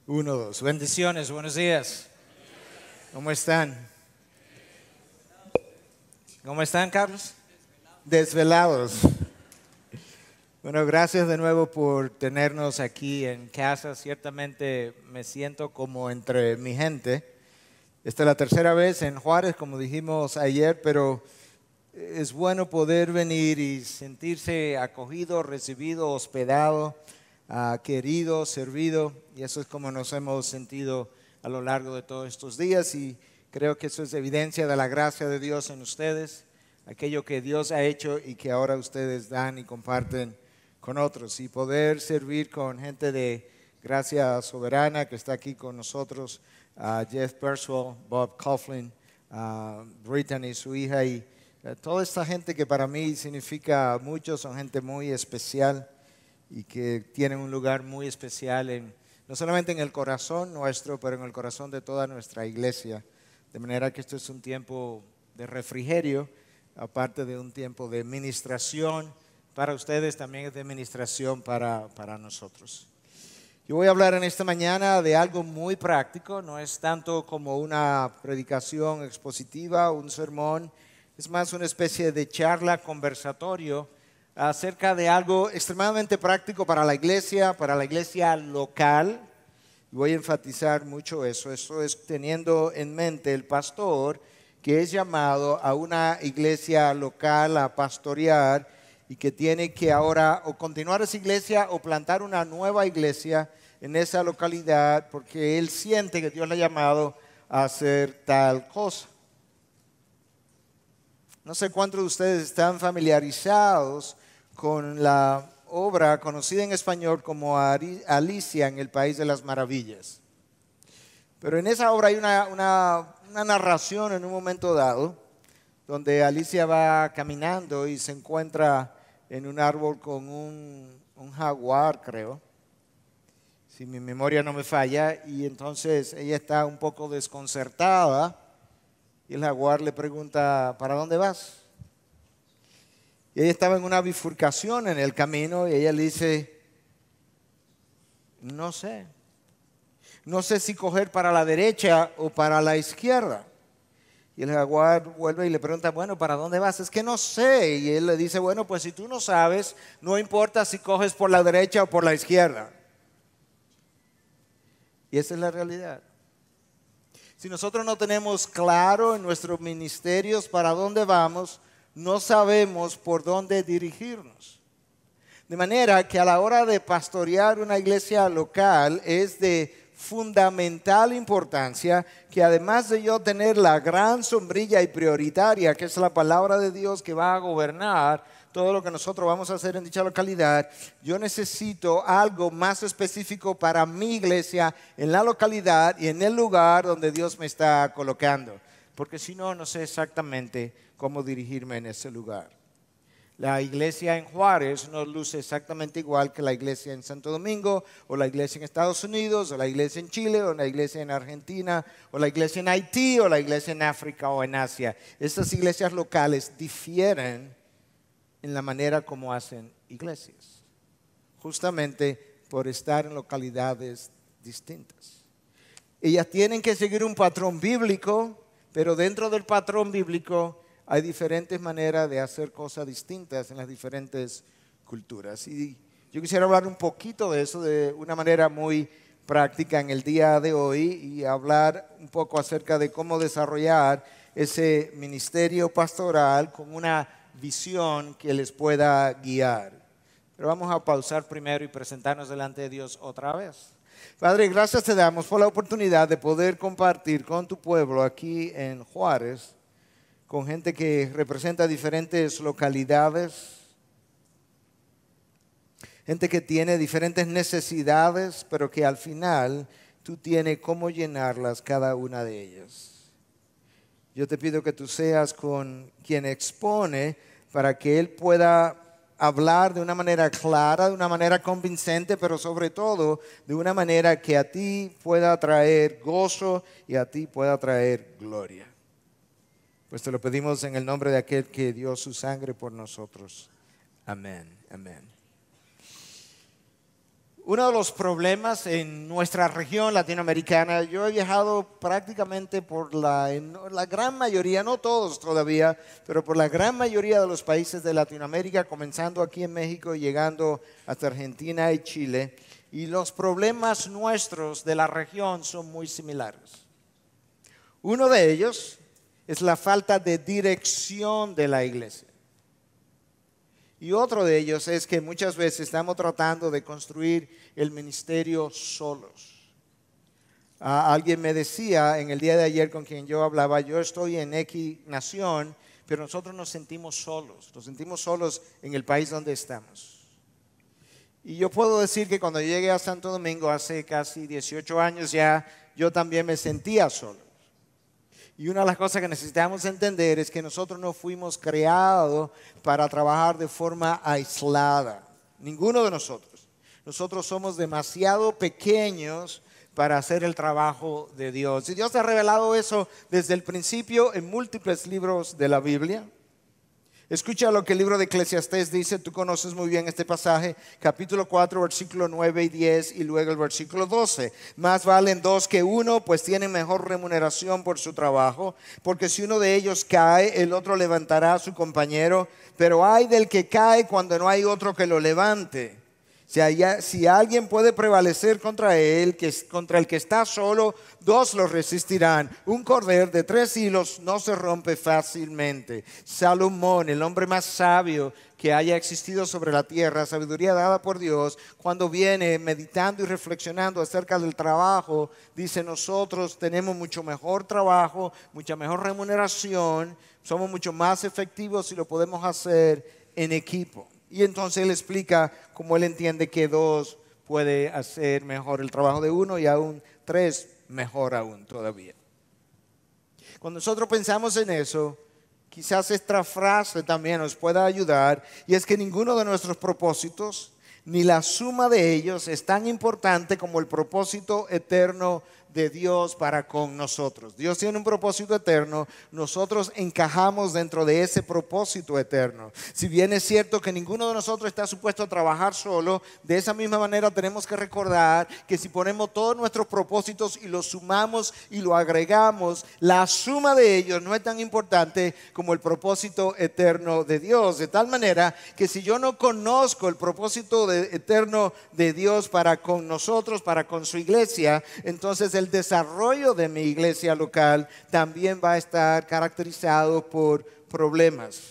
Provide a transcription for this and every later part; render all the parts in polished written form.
Uno, dos. Bendiciones, buenos días. ¿Cómo están? ¿Cómo están, Carlos? Desvelados. Bueno, gracias de nuevo por tenernos aquí en casa. Ciertamente me siento como entre mi gente. Esta es la tercera vez en Juárez, como dijimos ayer, pero es bueno poder venir y sentirse acogido, recibido, hospedado, querido, servido, y eso es como nos hemos sentido a lo largo de todos estos días, y creo que eso es evidencia de la gracia de Dios en ustedes, aquello que Dios ha hecho y que ahora ustedes dan y comparten con otros, y poder servir con gente de Gracia Soberana que está aquí con nosotros, Jeff Perswell, Bob Coughlin, Brittany, su hija, y toda esta gente que para mí significa mucho, son gente muy especial y que tienen un lugar muy especial, no solamente en el corazón nuestro, pero en el corazón de toda nuestra iglesia. De manera que esto es un tiempo de refrigerio, aparte de un tiempo de ministración para ustedes, también es de ministración para nosotros. Yo voy a hablar en esta mañana de algo muy práctico, no es tanto como una predicación expositiva, un sermón, es más una especie de charla, conversatorio acerca de algo extremadamente práctico para la iglesia local. Voy a enfatizar mucho eso. Eso es teniendo en mente el pastor que es llamado a una iglesia local a pastorear y que tiene que ahora o continuar esa iglesia o plantar una nueva iglesia en esa localidad porque él siente que Dios le ha llamado a hacer tal cosa. No sé cuántos de ustedes están familiarizados con la obra conocida en español como Alicia en el País de las Maravillas. Pero en esa obra hay una narración en un momento dado donde Alicia va caminando y se encuentra en un árbol con un jaguar, creo, si mi memoria no me falla, y entonces ella está un poco desconcertada y el jaguar le pregunta, ¿para dónde vas? Y ella estaba en una bifurcación en el camino y ella le dice, no sé si coger para la derecha o para la izquierda. Y el jaguar vuelve y le pregunta, bueno, ¿para dónde vas? Es que no sé. Y él le dice, bueno, pues si tú no sabes, no importa si coges por la derecha o por la izquierda. Y esa es la realidad. Si nosotros no tenemos claro en nuestros ministerios para dónde vamos, no sabemos por dónde dirigirnos. De manera que a la hora de pastorear una iglesia local es de fundamental importancia que además de yo tener la gran sombrilla y prioritaria, que es la palabra de Dios que va a gobernar todo lo que nosotros vamos a hacer en dicha localidad, yo necesito algo más específico para mi iglesia en la localidad y en el lugar donde Dios me está colocando. Porque si no, no sé exactamente cómo dirigirme en ese lugar. La iglesia en Juárez no luce exactamente igual que la iglesia en Santo Domingo, o la iglesia en Estados Unidos, o la iglesia en Chile, o la iglesia en Argentina, o la iglesia en Haití, o la iglesia en África o en Asia. Estas iglesias locales difieren en la manera como hacen iglesias, justamente por estar en localidades distintas. Ellas tienen que seguir un patrón bíblico, pero dentro del patrón bíblico hay diferentes maneras de hacer cosas distintas en las diferentes culturas. Y yo quisiera hablar un poquito de eso de una manera muy práctica en el día de hoy y hablar un poco acerca de cómo desarrollar ese ministerio pastoral con una visión que les pueda guiar. Pero vamos a pausar primero y presentarnos delante de Dios otra vez. Padre, gracias te damos por la oportunidad de poder compartir con tu pueblo aquí en Juárez, con gente que representa diferentes localidades, gente que tiene diferentes necesidades, pero que al final tú tienes cómo llenarlas cada una de ellas. Yo te pido que tú seas con quien expone para que él pueda hablar de una manera clara, de una manera convincente, pero sobre todo de una manera que a ti pueda traer gozo y a ti pueda traer gloria. Pues te lo pedimos en el nombre de aquel que dio su sangre por nosotros. Amén, amén. Uno de los problemas en nuestra región latinoamericana, yo he viajado prácticamente en la gran mayoría, no todos todavía, pero por la gran mayoría de los países de Latinoamérica, comenzando aquí en México y llegando hasta Argentina y Chile. Y los problemas nuestros de la región son muy similares. Uno de ellos es la falta de dirección de la iglesia. Y otro de ellos es que muchas veces estamos tratando de construir el ministerio solos. Alguien me decía en el día de ayer con quien yo hablaba, yo estoy en X nación, pero nosotros nos sentimos solos en el país donde estamos. Y yo puedo decir que cuando llegué a Santo Domingo hace casi 18 años ya, yo también me sentía solo. Y una de las cosas que necesitamos entender es que nosotros no fuimos creados para trabajar de forma aislada. Ninguno de nosotros. Nosotros somos demasiado pequeños para hacer el trabajo de Dios. Y Dios ha revelado eso desde el principio en múltiples libros de la Biblia. Escucha lo que el libro de Eclesiastés dice, tú conoces muy bien este pasaje, capítulo 4, versículo 9 y 10 y luego el versículo 12. Más valen dos que uno, pues tienen mejor remuneración por su trabajo, porque si uno de ellos cae, el otro levantará a su compañero, pero ay del que cae cuando no hay otro que lo levante. Si alguien puede prevalecer contra él, contra el que está solo, dos lo resistirán. Un cordel de 3 hilos no se rompe fácilmente. Salomón, el hombre más sabio que haya existido sobre la tierra, sabiduría dada por Dios, cuando viene meditando y reflexionando acerca del trabajo, dice: nosotros tenemos mucho mejor trabajo, mucha mejor remuneración, somos mucho más efectivos si lo podemos hacer en equipo. Y entonces él explica cómo él entiende que 2 puede hacer mejor el trabajo de 1 y aún 3 mejor aún todavía. Cuando nosotros pensamos en eso, quizás esta frase también nos pueda ayudar, y es que ninguno de nuestros propósitos, ni la suma de ellos, es tan importante como el propósito eterno de Dios para con nosotros. Dios tiene un propósito eterno, nosotros encajamos dentro de ese propósito eterno. Si bien es cierto que ninguno de nosotros está supuesto a trabajar solo, de esa misma manera tenemos que recordar que si ponemos todos nuestros propósitos y los sumamos y lo agregamos, la suma de ellos no es tan importante como el propósito eterno de Dios. De tal manera que si yo no conozco el propósito eterno de Dios para con nosotros, para con su iglesia, entonces el desarrollo de mi iglesia local también va a estar caracterizado por problemas.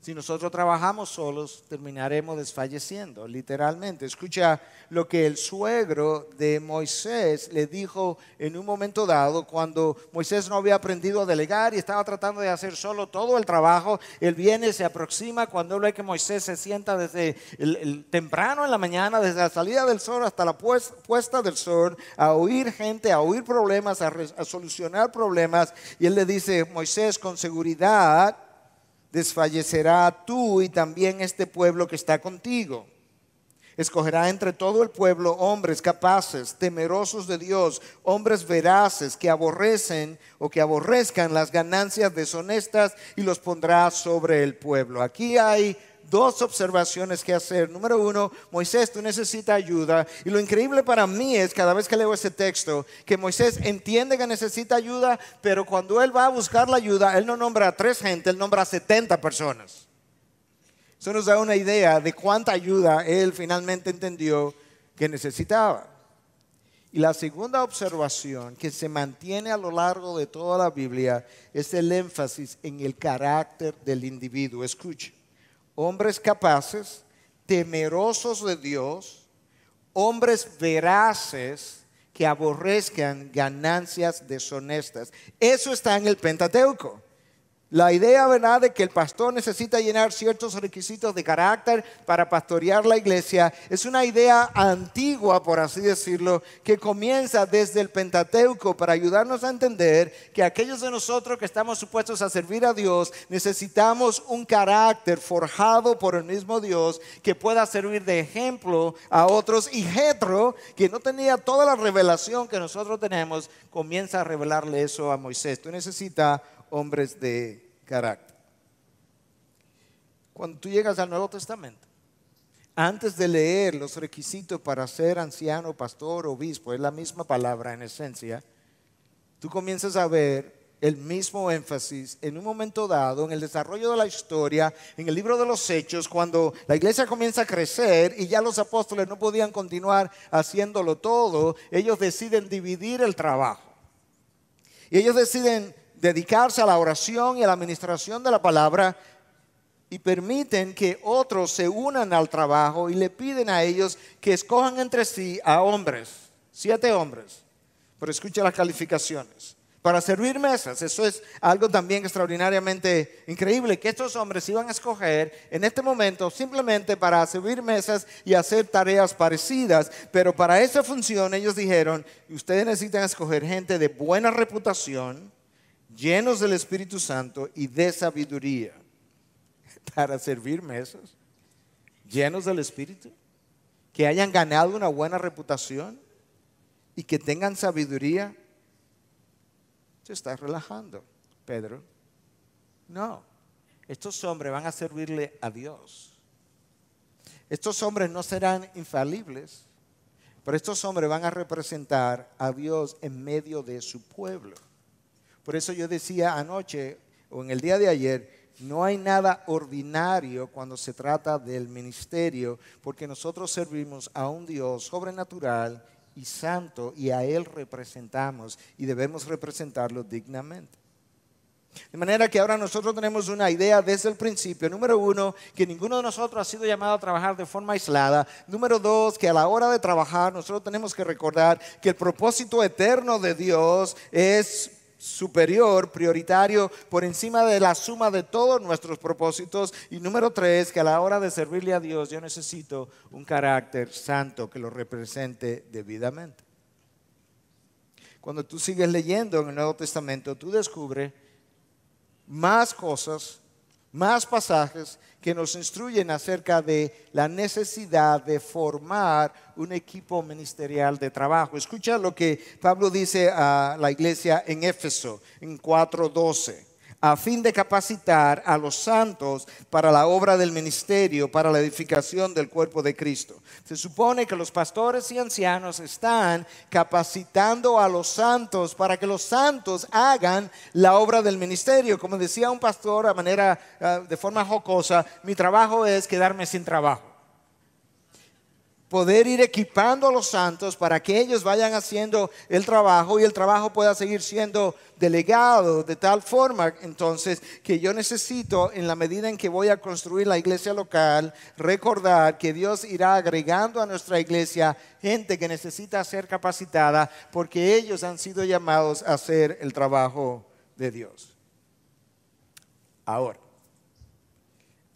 Si nosotros trabajamos solos, terminaremos desfalleciendo, literalmente. Escucha lo que el suegro de Moisés le dijo en un momento dado, cuando Moisés no había aprendido a delegar y estaba tratando de hacer solo todo el trabajo. Él viene, se aproxima, cuando él ve que Moisés se sienta desde temprano en la mañana, desde la salida del sol hasta la puesta del sol, a oír gente, a oír problemas, a solucionar problemas. Y él le dice: Moisés, con seguridad desfallecerá tú y también este pueblo que está contigo. Escogerá entre todo el pueblo hombres capaces, temerosos de Dios, hombres veraces que aborrecen o que aborrezcan las ganancias deshonestas, y los pondrá sobre el pueblo. Aquí hay 2 observaciones que hacer. Número 1, Moisés, tú necesitas ayuda. Y lo increíble para mí es, cada vez que leo ese texto, que Moisés entiende que necesita ayuda, pero cuando él va a buscar la ayuda, él no nombra a 3 gente, él nombra a 70 personas. Eso nos da una idea de cuánta ayuda él finalmente entendió que necesitaba. Y la segunda observación que se mantiene a lo largo de toda la Biblia es el énfasis en el carácter del individuo. Escuche: hombres capaces, temerosos de Dios, hombres veraces que aborrezcan ganancias deshonestas. Eso está en el Pentateuco. La idea, ¿verdad?, de que el pastor necesita llenar ciertos requisitos de carácter para pastorear la iglesia es una idea antigua, por así decirlo, que comienza desde el Pentateuco para ayudarnos a entender que aquellos de nosotros que estamos supuestos a servir a Dios necesitamos un carácter forjado por el mismo Dios que pueda servir de ejemplo a otros. Y Jetro, que no tenía toda la revelación que nosotros tenemos, comienza a revelarle eso a Moisés. Tú necesitas hombres de carácter. Cuando tú llegas al Nuevo Testamento, antes de leer los requisitos para ser anciano, pastor, obispo, es la misma palabra en esencia, tú comienzas a ver el mismo énfasis en un momento dado, en el desarrollo de la historia, en el libro de los Hechos, cuando la iglesia comienza a crecer y ya los apóstoles no podían continuar haciéndolo todo, ellos deciden dividir el trabajo. Y ellos deciden dedicarse a la oración y a la administración de la palabra y permiten que otros se unan al trabajo y le piden a ellos que escojan entre sí a hombres, 7 hombres. Pero escucha las calificaciones. Para servir mesas, eso es algo también extraordinariamente increíble, que estos hombres iban a escoger en este momento simplemente para servir mesas y hacer tareas parecidas. Pero para esa función ellos dijeron, ustedes necesitan escoger gente de buena reputación, llenos del Espíritu Santo y de sabiduría. Para servir mesas, llenos del Espíritu, que hayan ganado una buena reputación y que tengan sabiduría. Te estás relajando, Pedro. No, estos hombres van a servirle a Dios. Estos hombres no serán infalibles, pero estos hombres van a representar a Dios en medio de su pueblo. Por eso yo decía anoche o en el día de ayer, no hay nada ordinario cuando se trata del ministerio, porque nosotros servimos a un Dios sobrenatural y santo, y a Él representamos y debemos representarlo dignamente. De manera que ahora nosotros tenemos una idea desde el principio. Número 1, que ninguno de nosotros ha sido llamado a trabajar de forma aislada. Número 2, que a la hora de trabajar nosotros tenemos que recordar que el propósito eterno de Dios es superior, prioritario, por encima de la suma de todos nuestros propósitos. Y número 3, que a la hora de servirle a Dios yo necesito un carácter santo que lo represente debidamente. Cuando tú sigues leyendo en el Nuevo Testamento, tú descubres más cosas, más pasajes que nos instruyen acerca de la necesidad de formar un equipo ministerial de trabajo. Escucha lo que Pablo dice a la iglesia en Éfeso, en 4:12. A fin de capacitar a los santos para la obra del ministerio, para la edificación del cuerpo de Cristo. Se supone que los pastores y ancianos están capacitando a los santos para que los santos hagan la obra del ministerio. Como decía un pastor de forma jocosa, mi trabajo es quedarme sin trabajo. Poder ir equipando a los santos para que ellos vayan haciendo el trabajo y el trabajo pueda seguir siendo delegado de tal forma entonces que yo necesito, en la medida en que voy a construir la iglesia local, recordar que Dios irá agregando a nuestra iglesia gente que necesita ser capacitada porque ellos han sido llamados a hacer el trabajo de Dios. Ahora,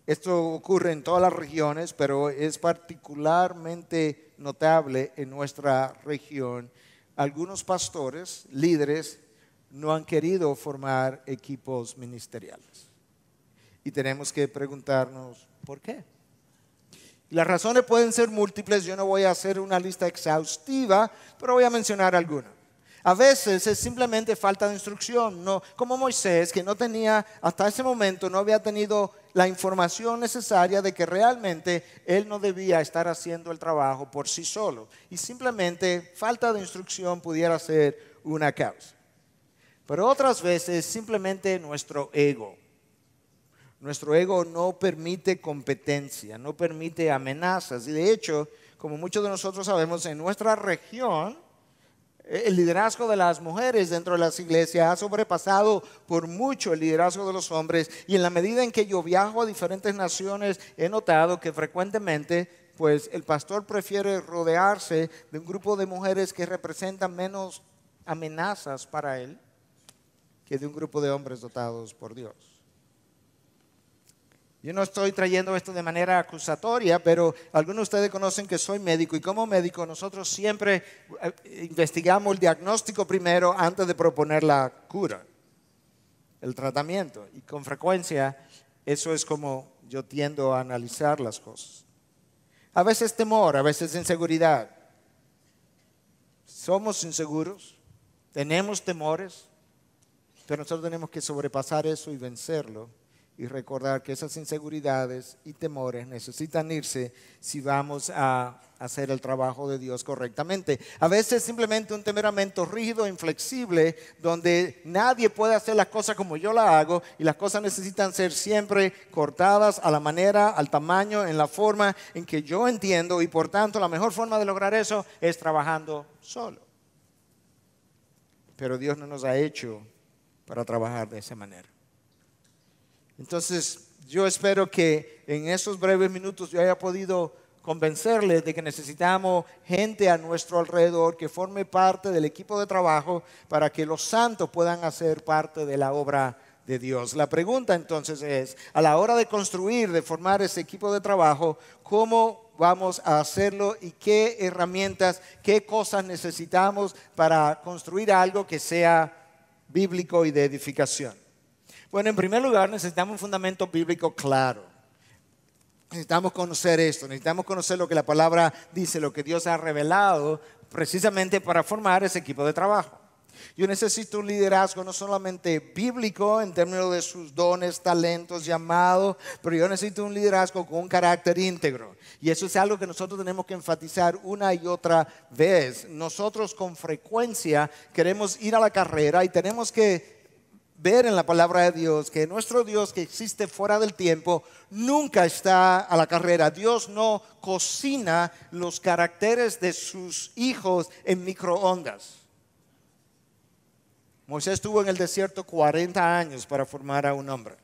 esto ocurre en todas las regiones, pero es particularmente notable en nuestra región. Algunos pastores, líderes, no han querido formar equipos ministeriales. Y tenemos que preguntarnos, ¿por qué? Y las razones pueden ser múltiples. Yo no voy a hacer una lista exhaustiva, pero voy a mencionar algunas. A veces es simplemente falta de instrucción, no, como Moisés, que no tenía, hasta ese momento no había tenido la información necesaria de que realmente él no debía estar haciendo el trabajo por sí solo. Y simplemente falta de instrucción pudiera ser una causa. Pero otras veces simplemente nuestro ego. Nuestro ego no permite competencia, no permite amenazas. Y de hecho, como muchos de nosotros sabemos, en nuestra región, el liderazgo de las mujeres dentro de las iglesias ha sobrepasado por mucho el liderazgo de los hombres. Y en la medida en que yo viajo a diferentes naciones, he notado que frecuentemente pues, el pastor prefiere rodearse de un grupo de mujeres que representan menos amenazas para él que de un grupo de hombres dotados por Dios. Yo no estoy trayendo esto de manera acusatoria, pero algunos de ustedes conocen que soy médico y como médico nosotros siempre investigamos el diagnóstico primero antes de proponer la cura, el tratamiento. Y con frecuencia eso es como yo tiendo a analizar las cosas. A veces temor, a veces inseguridad. Somos inseguros, tenemos temores, pero nosotros tenemos que sobrepasar eso y vencerlo y recordar que esas inseguridades y temores necesitan irse si vamos a hacer el trabajo de Dios correctamente. A veces simplemente un temperamento rígido, inflexible, donde nadie puede hacer las cosas como yo las hago y las cosas necesitan ser siempre cortadas a la manera, al tamaño, en la forma en que yo entiendo, y por tanto la mejor forma de lograr eso es trabajando solo. Pero Dios no nos ha hecho para trabajar de esa manera. Entonces, yo espero que en esos breves minutos yo haya podido convencerles de que necesitamos gente a nuestro alrededor que forme parte del equipo de trabajo para que los santos puedan hacer parte de la obra de Dios. La pregunta entonces es, a la hora de construir, de formar ese equipo de trabajo, ¿cómo vamos a hacerlo y qué herramientas, qué cosas necesitamos para construir algo que sea bíblico y de edificación? Bueno, en primer lugar necesitamos un fundamento bíblico claro. Necesitamos conocer esto, necesitamos conocer lo que la palabra dice, lo que Dios ha revelado precisamente para formar ese equipo de trabajo. Yo necesito un liderazgo no solamente bíblico en términos de sus dones, talentos, llamados, pero yo necesito un liderazgo con un carácter íntegro. Y eso es algo que nosotros tenemos que enfatizar una y otra vez. Nosotros con frecuencia queremos ir a la carrera y tenemos que ver en la palabra de Dios que nuestro Dios, que existe fuera del tiempo, nunca está a la carrera. Dios no cocina los caracteres de sus hijos en microondas. Moisés estuvo en el desierto 40 años para formar a un hombre.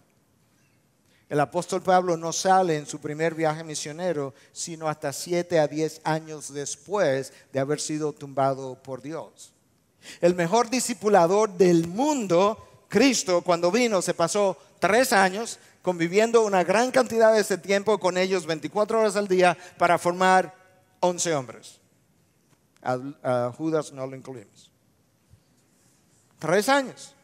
El apóstol Pablo no sale en su primer viaje misionero, sino hasta 7 a 10 años después de haber sido tumbado por Dios. El mejor discipulador del mundo, Cristo, cuando vino, se pasó 3 años conviviendo una gran cantidad de ese tiempo con ellos 24 horas al día para formar 11 hombres. A Judas no lo incluimos. 3 años.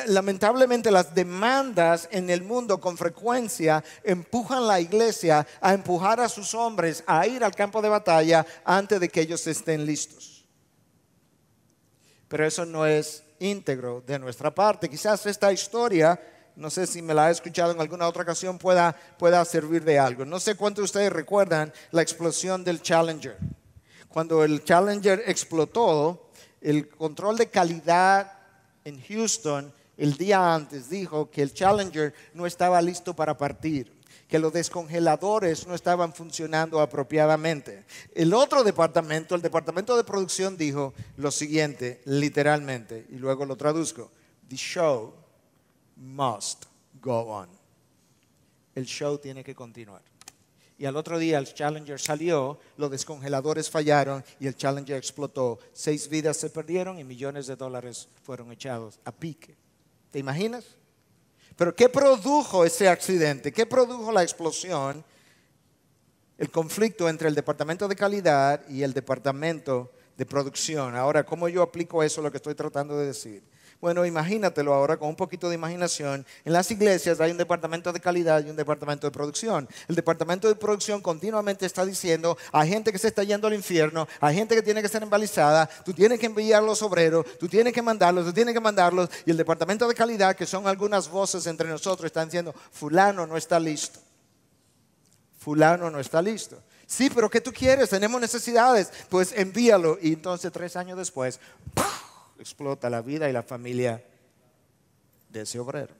Lamentablemente las demandas en el mundo con frecuencia empujan a la iglesia a empujar a sus hombres a ir al campo de batalla antes de que ellos estén listos. Pero eso no es íntegro de nuestra parte. Quizás esta historia, no sé si me la ha escuchado en alguna otra ocasión, pueda servir de algo. No sé cuántos de ustedes recuerdan la explosión del Challenger. Cuando el Challenger explotó, el control de calidad en Houston el día antes dijo que el Challenger no estaba listo para partir, que los descongeladores no estaban funcionando apropiadamente. El otro departamento, el departamento de producción, dijo lo siguiente, literalmente, y luego lo traduzco: The show must go on. El show tiene que continuar. Y al otro día el Challenger salió, los descongeladores fallaron y el Challenger explotó. 6 vidas se perdieron y millones de dólares fueron echados a pique. ¿Te imaginas? Pero ¿qué produjo ese accidente? ¿Qué produjo la explosión? El conflicto entre el departamento de calidad y el departamento de producción. Ahora, ¿cómo yo aplico eso a lo que estoy tratando de decir? Bueno, imagínatelo ahora con un poquito de imaginación. En las iglesias hay un departamento de calidad y un departamento de producción. El departamento de producción continuamente está diciendo a gente que se está yendo al infierno, a gente que tiene que ser embalizada, tú tienes que enviar los obreros, tú tienes que mandarlos. Y el departamento de calidad, que son algunas voces entre nosotros, están diciendo, fulano no está listo. Fulano no está listo. Sí, pero ¿qué tú quieres? Tenemos necesidades. Pues envíalo. Y entonces 3 años después, ¡puf!, explota la vida y la familia de ese obrero.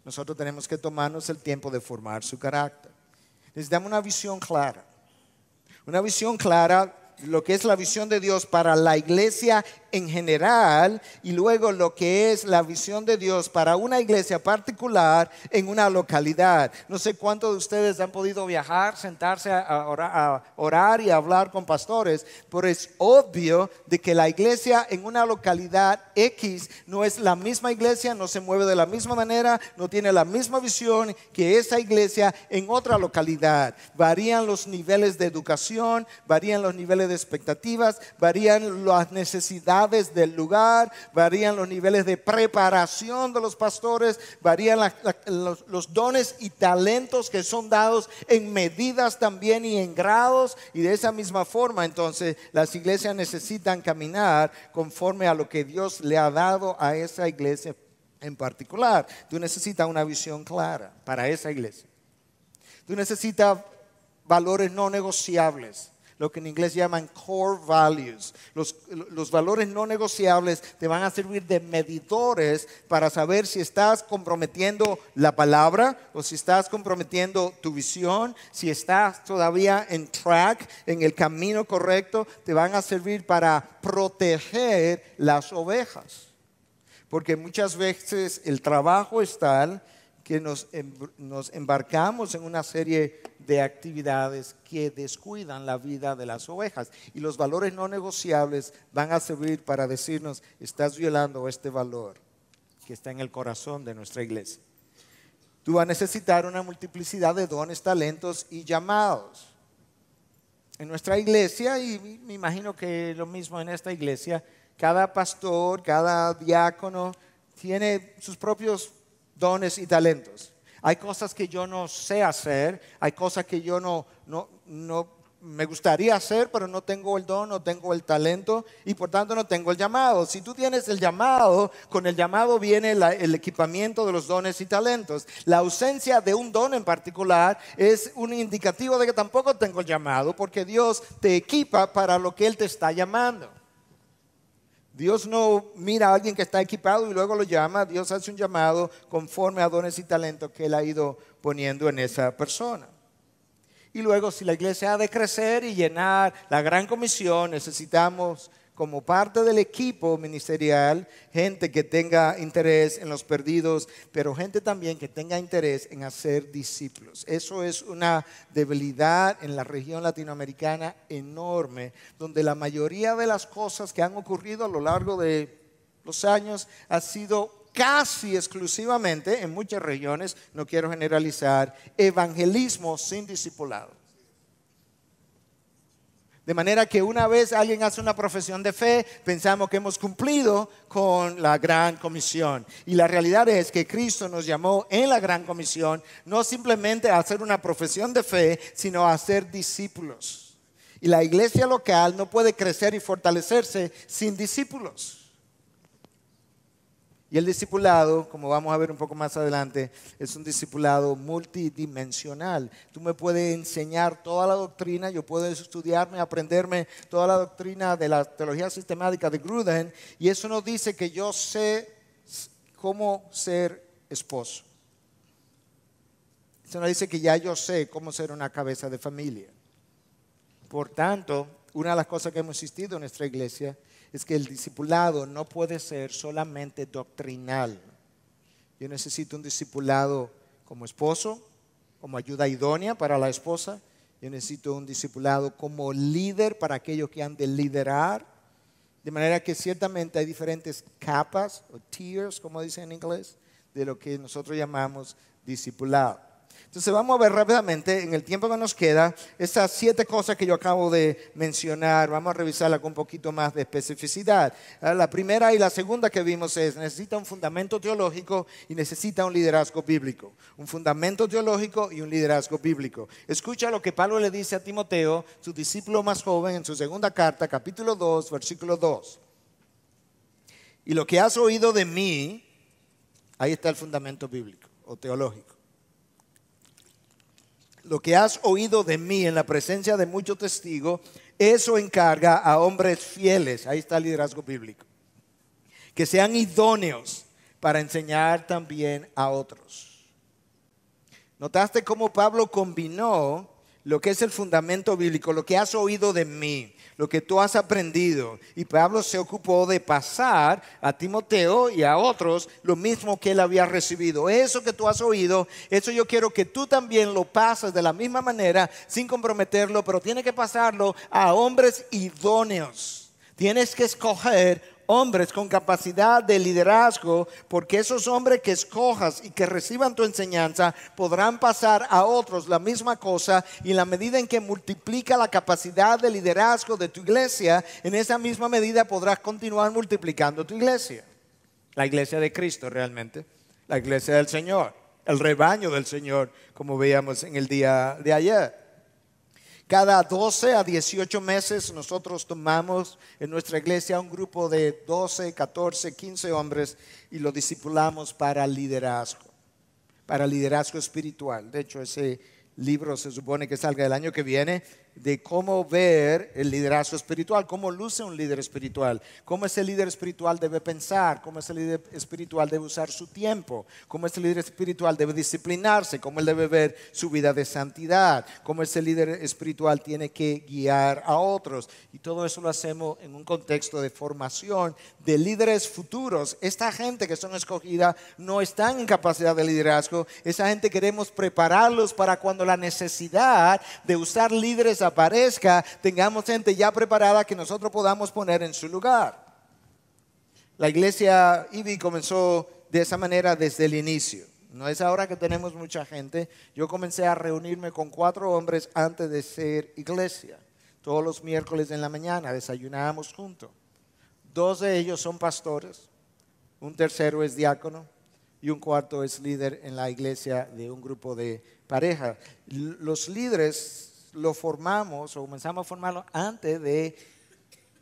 Nosotros tenemos que tomarnos el tiempo de formar su carácter. Necesitamos una visión clara. Una visión clara, lo que es la visión de Dios para la iglesia en general, y luego lo que es la visión de Dios para una iglesia particular en una localidad. No sé cuántos de ustedes han podido viajar, sentarse a orar y a hablar con pastores, pero es obvio de que la iglesia en una localidad X no es la misma iglesia, no se mueve de la misma manera, no tiene la misma visión que esa iglesia en otra localidad. Varían los niveles de educación, varían los niveles de expectativas, varían las necesidades del lugar, varían los niveles de preparación de los pastores, varían los dones y talentos que son dados en medidas también y en grados, y de esa misma forma entonces las iglesias necesitan caminar conforme a lo que Dios le ha dado a esa iglesia en particular. Tú necesitas una visión clara para esa iglesia. Tú necesitas valores no negociables, lo que en inglés llaman core values. Los valores no negociables te van a servir de medidores para saber si estás comprometiendo la palabra o si estás comprometiendo tu visión, si estás todavía en track, en el camino correcto. Te van a servir para proteger las ovejas. Porque muchas veces el trabajo es tal que nos embarcamos en una serie de actividades que descuidan la vida de las ovejas. Y los valores no negociables van a servir para decirnos, estás violando este valor que está en el corazón de nuestra iglesia. Tú vas a necesitar una multiplicidad de dones, talentos y llamados. En nuestra iglesia, y me imagino que lo mismo en esta iglesia, cada pastor, cada diácono tiene sus propios dones y talentos. Hay cosas que yo no sé hacer, hay cosas que yo no me gustaría hacer, pero no tengo el don, no tengo el talento y por tanto no tengo el llamado. Si tú tienes el llamado, con el llamado viene el equipamiento de los dones y talentos. La ausencia de un don en particular es un indicativo de que tampoco tengo el llamado, porque Dios te equipa para lo que Él te está llamando. Dios no mira a alguien que está equipado y luego lo llama. Dios hace un llamado conforme a dones y talentos que Él ha ido poniendo en esa persona. Y luego, si la iglesia ha de crecer y llenar la gran comisión, necesitamos, como parte del equipo ministerial, gente que tenga interés en los perdidos, pero gente también que tenga interés en hacer discípulos. Eso es una debilidad en la región latinoamericana enorme, donde la mayoría de las cosas que han ocurrido a lo largo de los años ha sido casi exclusivamente, en muchas regiones, no quiero generalizar, evangelismo sin discipulado. De manera que una vez alguien hace una profesión de fe, pensamos que hemos cumplido con la gran comisión. Y la realidad es que Cristo nos llamó en la gran comisión no simplemente a hacer una profesión de fe, sino a hacer discípulos. Y la iglesia local no puede crecer y fortalecerse sin discípulos. Y el discipulado, como vamos a ver un poco más adelante, es un discipulado multidimensional. Tú me puedes enseñar toda la doctrina, yo puedo estudiarme, aprenderme toda la doctrina de la teología sistemática de Gruden, y eso no dice que yo sé cómo ser esposo. Eso no dice que ya yo sé cómo ser una cabeza de familia. Por tanto, una de las cosas que hemos insistido en nuestra iglesia es que el discipulado no puede ser solamente doctrinal. Yo necesito un discipulado como esposo, como ayuda idónea para la esposa. Yo necesito un discipulado como líder para aquellos que han de liderar. De manera que ciertamente hay diferentes capas o tiers, como dicen en inglés, de lo que nosotros llamamos discipulado. Entonces vamos a ver rápidamente, en el tiempo que nos queda, estas 7 cosas que yo acabo de mencionar. Vamos a revisarlas con un poquito más de especificidad. La primera y la segunda que vimos es, necesita un fundamento teológico y necesita un liderazgo bíblico. Un fundamento teológico y un liderazgo bíblico. Escucha lo que Pablo le dice a Timoteo, su discípulo más joven, en su segunda carta, capítulo 2, versículo 2. Y lo que has oído de mí, ahí está el fundamento bíblico o teológico. Lo que has oído de mí en la presencia de muchos testigos, eso encarga a hombres fieles, ahí está el liderazgo bíblico, que sean idóneos para enseñar también a otros. ¿Notaste cómo Pablo combinó lo que es el fundamento bíblico, lo que has oído de mí, lo que tú has aprendido? Y Pablo se ocupó de pasar a Timoteo y a otros lo mismo que él había recibido. Eso que tú has oído, eso yo quiero que tú también lo pases de la misma manera, sin comprometerlo, pero tienes que pasarlo a hombres idóneos. Tienes que escoger hombres con capacidad de liderazgo, porque esos hombres que escojas y que reciban tu enseñanza podrán pasar a otros la misma cosa, y en la medida en que multiplica la capacidad de liderazgo de tu iglesia, en esa misma medida podrás continuar multiplicando tu iglesia. La iglesia de Cristo realmente, la iglesia del Señor, el rebaño del Señor, como veíamos en el día de ayer. Cada 12 a 18 meses nosotros tomamos en nuestra iglesia un grupo de 12, 14, 15 hombres y lo discipulamos para liderazgo espiritual. De hecho, ese libro se supone que salga el año que viene, de cómo ver el liderazgo espiritual, cómo luce un líder espiritual, cómo ese líder espiritual debe pensar, cómo ese líder espiritual debe usar su tiempo, cómo ese líder espiritual debe disciplinarse, cómo él debe ver su vida de santidad, cómo ese líder espiritual tiene que guiar a otros. Y todo eso lo hacemos en un contexto de formación de líderes futuros. Esta gente que son escogida no están en capacidad de liderazgo. Esa gente queremos prepararlos para cuando la necesidad de usar líderes aparezca, tengamos gente ya preparada que nosotros podamos poner en su lugar. La iglesia IBI comenzó de esa manera desde el inicio. No es ahora que tenemos mucha gente. Yo comencé a reunirme con 4 hombres antes de ser iglesia. Todos los miércoles en la mañana desayunábamos juntos. 2 de ellos son pastores, un tercero es diácono y un cuarto es líder en la iglesia de un grupo de pareja. Los líderes lo formamos o comenzamos a formarlo antes de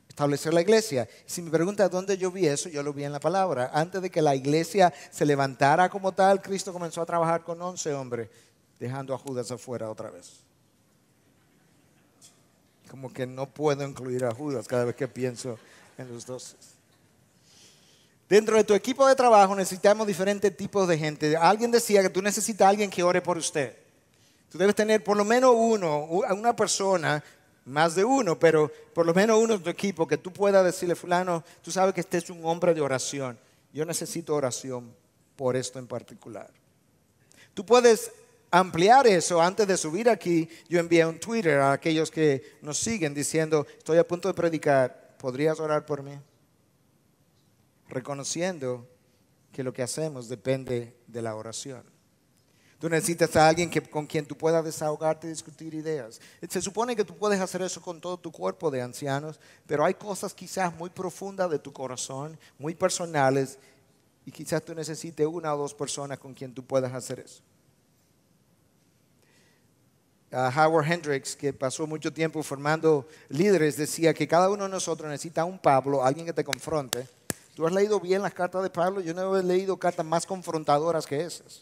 establecer la iglesia. Si me preguntas dónde yo vi eso, yo lo vi en la palabra. Antes de que la iglesia se levantara como tal, Cristo comenzó a trabajar con 11 hombres, dejando a Judas afuera otra vez. Como que no puedo incluir a Judas cada vez que pienso en los 12. Dentro de tu equipo de trabajo necesitamos diferentes tipos de gente. Alguien decía que tú necesitas a alguien que ore por usted. Tú debes tener por lo menos una persona, más de uno, pero por lo menos uno en tu equipo que tú puedas decirle, fulano, tú sabes que este es un hombre de oración. Yo necesito oración por esto en particular. Tú puedes ampliar eso. Antes de subir aquí, yo envié un Twitter a aquellos que nos siguen diciendo, estoy a punto de predicar, ¿podrías orar por mí? Reconociendo que lo que hacemos depende de la oración. Tú necesitas a alguien con quien tú puedas desahogarte y discutir ideas. Se supone que tú puedes hacer eso con todo tu cuerpo de ancianos, pero hay cosas quizás muy profundas de tu corazón, muy personales, y quizás tú necesites 1 o 2 personas con quien tú puedas hacer eso. Howard Hendricks, que pasó mucho tiempo formando líderes, decía que cada uno de nosotros necesita un Pablo, alguien que te confronte. ¿Tú has leído bien las cartas de Pablo? Yo no he leído cartas más confrontadoras que esas.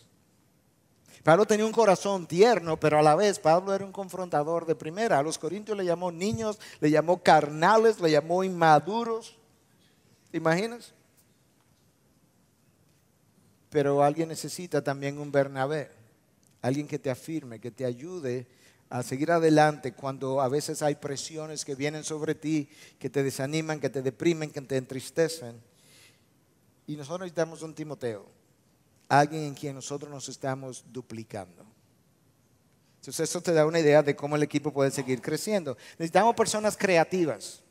Pablo tenía un corazón tierno, pero a la vez Pablo era un confrontador de primera. A los corintios le llamó niños, le llamó carnales, le llamó inmaduros. ¿Te imaginas? Pero alguien necesita también un Bernabé, alguien que te afirme, que te ayude a seguir adelante cuando a veces hay presiones que vienen sobre ti, que te desaniman, que te deprimen, que te entristecen. Y nosotros necesitamos un Timoteo, alguien en quien nosotros nos estamos duplicando. Entonces eso te da una idea de cómo el equipo puede seguir creciendo. Necesitamos personas creativas.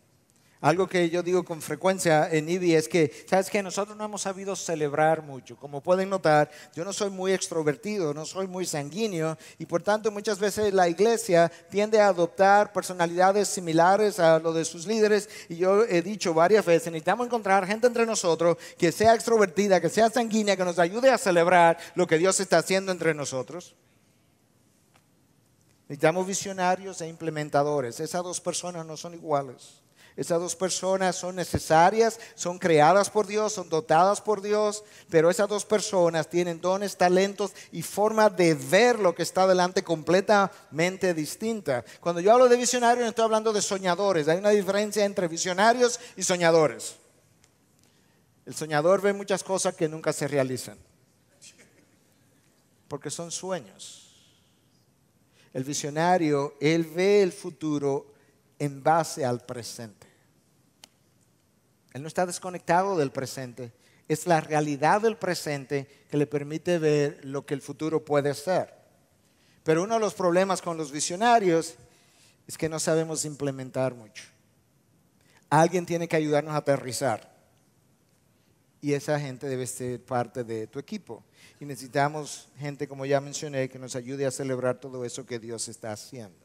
Algo que yo digo con frecuencia en IBI es que, ¿sabes qué? Nosotros no hemos sabido celebrar mucho. Como pueden notar, yo no soy muy extrovertido, no soy muy sanguíneo y por tanto muchas veces la iglesia tiende a adoptar personalidades similares a lo de sus líderes y yo he dicho varias veces, necesitamos encontrar gente entre nosotros que sea extrovertida, que sea sanguínea, que nos ayude a celebrar lo que Dios está haciendo entre nosotros. Necesitamos visionarios e implementadores. Esas 2 personas no son iguales. Esas 2 personas son necesarias, son creadas por Dios, son dotadas por Dios, pero esas 2 personas tienen dones, talentos y forma de ver lo que está delante completamente distinta. Cuando yo hablo de visionarios, no estoy hablando de soñadores. Hay una diferencia entre visionarios y soñadores. El soñador ve muchas cosas que nunca se realizan, porque son sueños. El visionario, él ve el futuro en base al presente. Él no está desconectado del presente. Es la realidad del presente que le permite ver lo que el futuro puede ser. Pero uno de los problemas con los visionarios es que no sabemos implementar mucho. Alguien tiene que ayudarnos a aterrizar. Y esa gente debe ser parte de tu equipo. Y necesitamos gente, como ya mencioné, que nos ayude a celebrar todo eso que Dios está haciendo.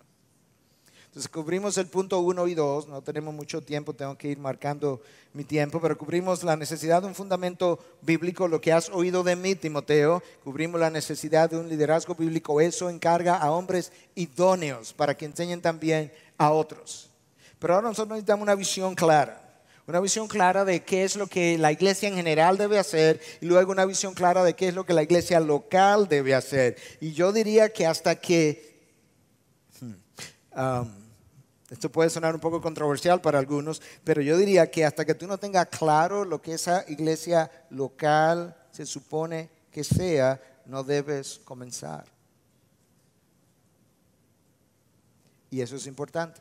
Entonces cubrimos el punto 1 y 2, no tenemos mucho tiempo, tengo que ir marcando mi tiempo, pero cubrimos la necesidad de un fundamento bíblico, lo que has oído de mí, Timoteo, cubrimos la necesidad de un liderazgo bíblico, eso encarga a hombres idóneos para que enseñen también a otros. Pero ahora nosotros necesitamos una visión clara de qué es lo que la iglesia en general debe hacer y luego una visión clara de qué es lo que la iglesia local debe hacer. Y yo diría que hasta que... esto puede sonar un poco controversial para algunos, pero yo diría que hasta que tú no tengas claro lo que esa iglesia local se supone que sea, no debes comenzar. Y eso es importante.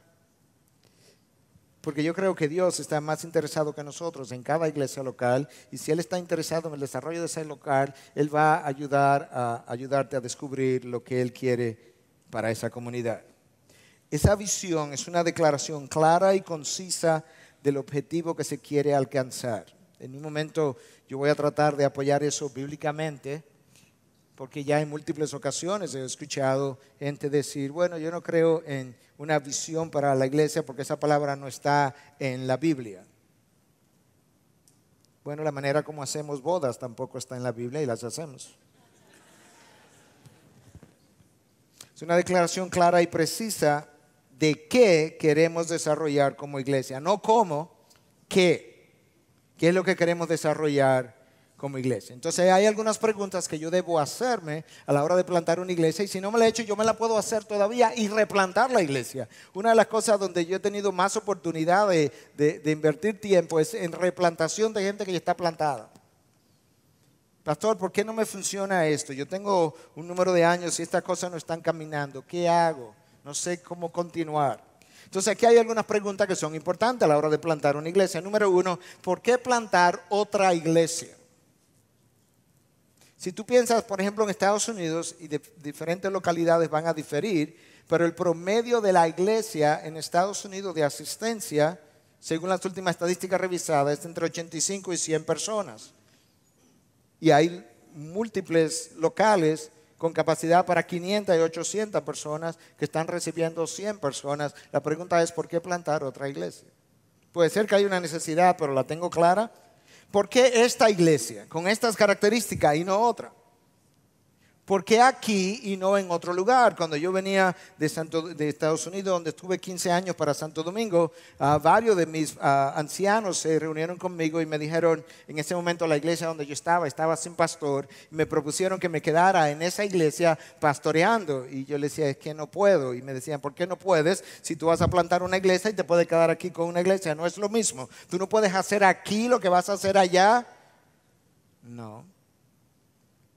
Porque yo creo que Dios está más interesado que nosotros en cada iglesia local, y si Él está interesado en el desarrollo de esa local, Él va a ayudarte a descubrir lo que Él quiere para esa comunidad. Esa visión es una declaración clara y concisa del objetivo que se quiere alcanzar. En un momento yo voy a tratar de apoyar eso bíblicamente, porque ya en múltiples ocasiones he escuchado gente decir, bueno, yo no creo en una visión para la iglesia porque esa palabra no está en la Biblia. Bueno, la manera como hacemos bodas tampoco está en la Biblia y las hacemos. Es una declaración clara y precisa de qué queremos desarrollar como iglesia, no cómo, qué es lo que queremos desarrollar como iglesia. Entonces hay algunas preguntas que yo debo hacerme a la hora de plantar una iglesia, y si no me la he hecho, yo me la puedo hacer todavía y replantar la iglesia. Una de las cosas donde yo he tenido más oportunidad de invertir tiempo es en replantación de gente que ya está plantada. Pastor, ¿por qué no me funciona esto? Yo tengo un número de años y estas cosas no están caminando. ¿Qué hago? No sé cómo continuar. Entonces aquí hay algunas preguntas que son importantes a la hora de plantar una iglesia. Número 1, ¿por qué plantar otra iglesia? Si tú piensas, por ejemplo, en Estados Unidos, y de diferentes localidades van a diferir, pero el promedio de la iglesia en Estados Unidos de asistencia, según las últimas estadísticas revisadas, es entre 85 y 100 personas. Y hay múltiples locales con capacidad para 500 y 800 personas que están recibiendo 100 personas. La pregunta es, ¿por qué plantar otra iglesia? Puede ser que hay una necesidad, pero la tengo clara. ¿Por qué esta iglesia con estas características y no otra? ¿Por qué aquí y no en otro lugar? Cuando yo venía de Estados Unidos, donde estuve 15 años para Santo Domingo, varios de mis ancianos se reunieron conmigo y me dijeron, en ese momento la iglesia donde yo estaba sin pastor, y me propusieron que me quedara en esa iglesia pastoreando. Y yo les decía, es que no puedo. Y me decían, ¿por qué no puedes? Si tú vas a plantar una iglesia y te puedes quedar aquí con una iglesia, no es lo mismo. Tú no puedes hacer aquí lo que vas a hacer allá. No.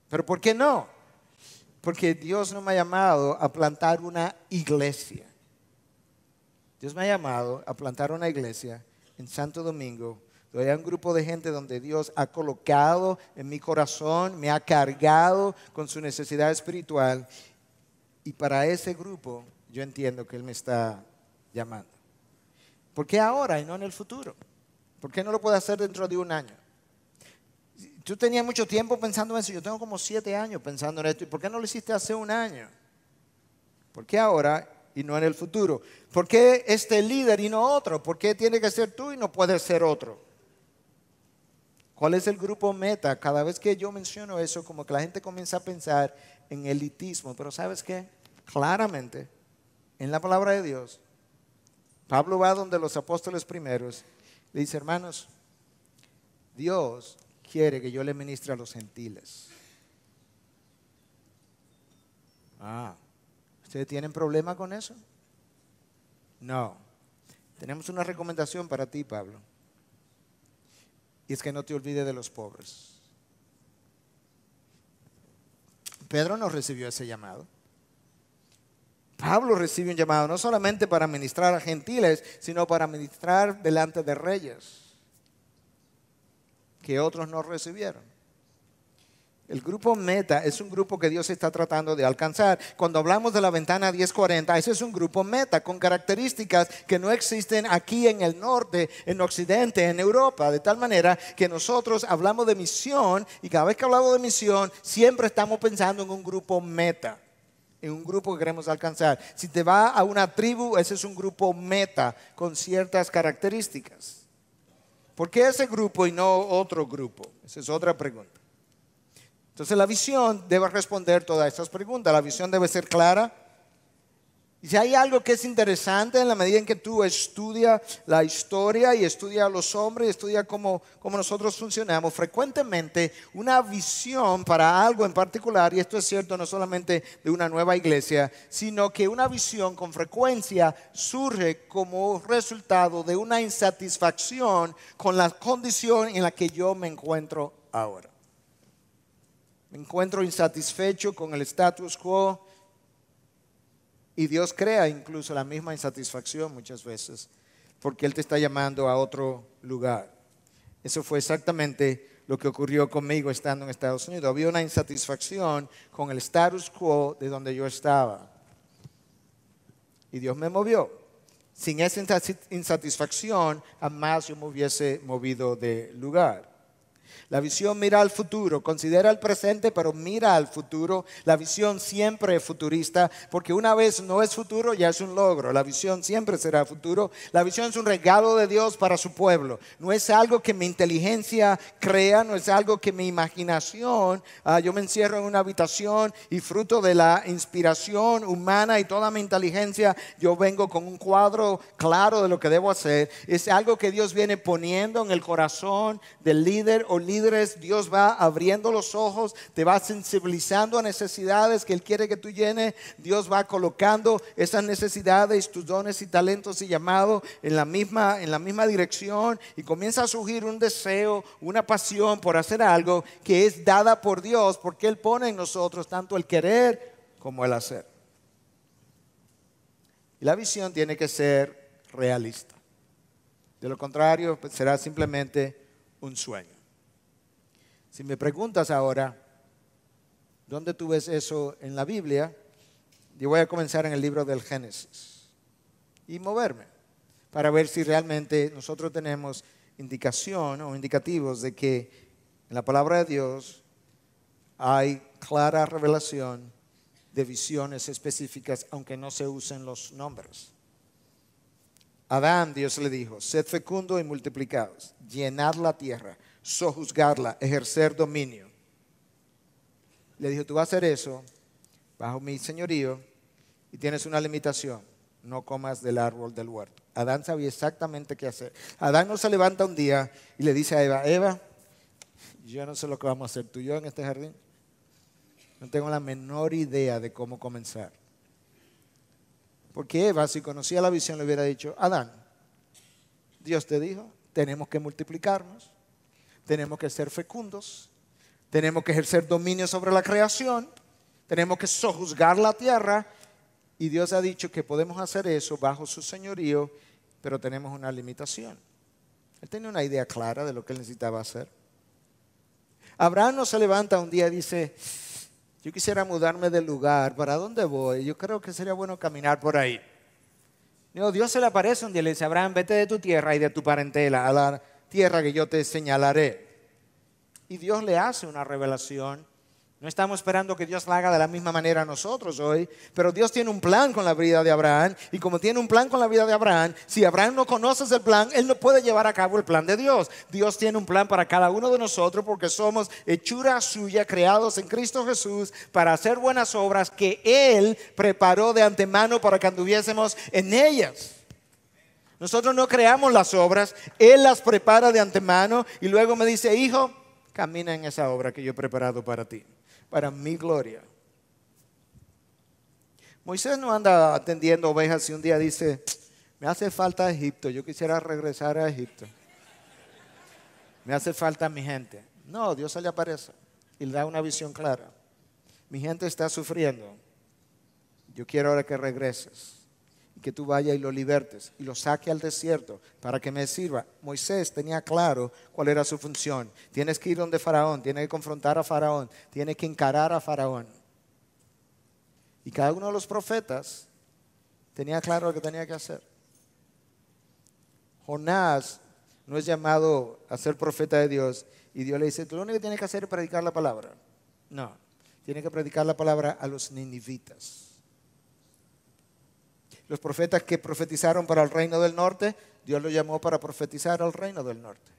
¿Pero por qué no? Porque Dios no me ha llamado a plantar una iglesia. Dios me ha llamado a plantar una iglesia en Santo Domingo, donde hay un grupo de gente donde Dios ha colocado en mi corazón, me ha cargado con su necesidad espiritual. Y para ese grupo yo entiendo que Él me está llamando. ¿Por qué ahora y no en el futuro? ¿Por qué no lo puedo hacer dentro de un año? Tú tenías mucho tiempo pensando en eso. Yo tengo como 7 años pensando en esto. ¿Y por qué no lo hiciste hace un año? ¿Por qué ahora y no en el futuro? ¿Por qué este líder y no otro? ¿Por qué tiene que ser tú y no puede ser otro? ¿Cuál es el grupo meta? Cada vez que yo menciono eso, como que la gente comienza a pensar en elitismo. Pero ¿sabes qué? Claramente, en la palabra de Dios, Pablo va donde los apóstoles primeros, le dice, hermanos, Dios quiere que yo le ministre a los gentiles. ¿Ustedes tienen problema con eso? No. Tenemos una recomendación para ti, Pablo. Y es que no te olvides de los pobres. Pedro no recibió ese llamado. Pablo recibe un llamado no solamente para ministrar a gentiles, sino para ministrar delante de reyes que otros no recibieron. El grupo meta es un grupo que Dios está tratando de alcanzar. Cuando hablamos de la ventana 1040, ese es un grupo meta con características que no existen aquí en el norte, en occidente, en Europa. De tal manera que nosotros hablamos de misión y cada vez que hablamos de misión siempre estamos pensando en un grupo meta. en un grupo que queremos alcanzar. Si te va a una tribu, ese es un grupo meta con ciertas características. ¿Por qué ese grupo y no otro grupo? Esa es otra pregunta. Entonces la visión debe responder todas estas preguntas. La visión debe ser clara. Y si hay algo que es interesante en la medida en que tú estudias la historia y estudias a los hombres y estudias cómo nosotros funcionamos, frecuentemente una visión para algo en particular, y esto es cierto no solamente de una nueva iglesia, sino que una visión con frecuencia surge como resultado de una insatisfacción con la condición en la que yo me encuentro ahora. Me encuentro insatisfecho con el status quo. Y Dios crea incluso la misma insatisfacción muchas veces, porque Él te está llamando a otro lugar. Eso fue exactamente lo que ocurrió conmigo estando en Estados Unidos. Había una insatisfacción con el status quo de donde yo estaba. Y Dios me movió. Sin esa insatisfacción, jamás yo me hubiese movido de lugar. La visión mira al futuro, considera el presente, pero mira al futuro. La visión siempre es futurista, porque una vez no es futuro, ya es un logro. La visión siempre será futuro. La visión es un regalo de Dios para su pueblo. No es algo que mi inteligencia crea, no es algo que mi imaginación, yo me encierro en una habitación y fruto de la inspiración humana y toda mi inteligencia, yo vengo con un cuadro claro de lo que debo hacer. Es algo que Dios viene poniendo en el corazón del líder o líderes. Dios va abriendo los ojos, te va sensibilizando a necesidades que Él quiere que tú llenes. Dios va colocando esas necesidades, tus dones y talentos y llamados en la misma dirección, y comienza a surgir un deseo, una pasión por hacer algo que es dada por Dios, porque Él pone en nosotros tanto el querer como el hacer. Y la visión tiene que ser realista. De lo contrario, pues, será simplemente un sueño. Si me preguntas ahora, ¿dónde tú ves eso en la Biblia? Yo voy a comenzar en el libro del Génesis y moverme para ver si realmente nosotros tenemos indicación o indicativos de que en la palabra de Dios hay clara revelación de visiones específicas, aunque no se usen los nombres. A Adán, Dios le dijo: sed fecundos y multiplicados, llenad la tierra, sojuzgarla, ejercer dominio. Le dijo: tú vas a hacer eso bajo mi señorío y tienes una limitación: no comas del árbol del huerto. Adán sabía exactamente qué hacer. Adán no se levanta un día y le dice a Eva: Eva, yo no sé lo que vamos a hacer tú y yo en este jardín. No tengo la menor idea de cómo comenzar. Porque Eva, si conocía la visión, le hubiera dicho: Adán, Dios te dijo, tenemos que multiplicarnos, tenemos que ser fecundos, tenemos que ejercer dominio sobre la creación, tenemos que sojuzgar la tierra, y Dios ha dicho que podemos hacer eso bajo su señorío, pero tenemos una limitación. Él tenía una idea clara de lo que él necesitaba hacer. Abraham no se levanta un día y dice: yo quisiera mudarme del lugar, ¿para dónde voy? Yo creo que sería bueno caminar por ahí. No, Dios se le aparece un día y le dice: Abraham, vete de tu tierra y de tu parentela a la tierra que yo te señalaré. Y Dios le hace una revelación. No estamos esperando que Dios la haga de la misma manera a nosotros hoy, pero Dios tiene un plan con la vida de Abraham, y como tiene un plan con la vida de Abraham, si Abraham no conoce el plan, él no puede llevar a cabo el plan de Dios. Dios tiene un plan para cada uno de nosotros, porque somos hechura suya, creados en Cristo Jesús para hacer buenas obras que Él preparó de antemano para que anduviésemos en ellas. Nosotros no creamos las obras, Él las prepara de antemano y luego me dice: hijo, camina en esa obra que yo he preparado para ti, para mi gloria. Moisés no anda atendiendo ovejas y un día dice: me hace falta Egipto, yo quisiera regresar a Egipto. Me hace falta mi gente. No, Dios se le aparece y le da una visión clara. Mi gente está sufriendo. Yo quiero ahora que regreses y que tú vayas y lo libertes y lo saque al desierto para que me sirva. Moisés tenía claro cuál era su función. Tienes que ir donde Faraón, tienes que confrontar a Faraón, tienes que encarar a Faraón. Y cada uno de los profetas tenía claro lo que tenía que hacer. Jonás no es llamado a ser profeta de Dios y Dios le dice: tú lo único que tienes que hacer es predicar la palabra. No, tiene que predicar la palabra a los ninivitas. Los profetas que profetizaron para el reino del norte, Dios los llamó para profetizar al reino del norte.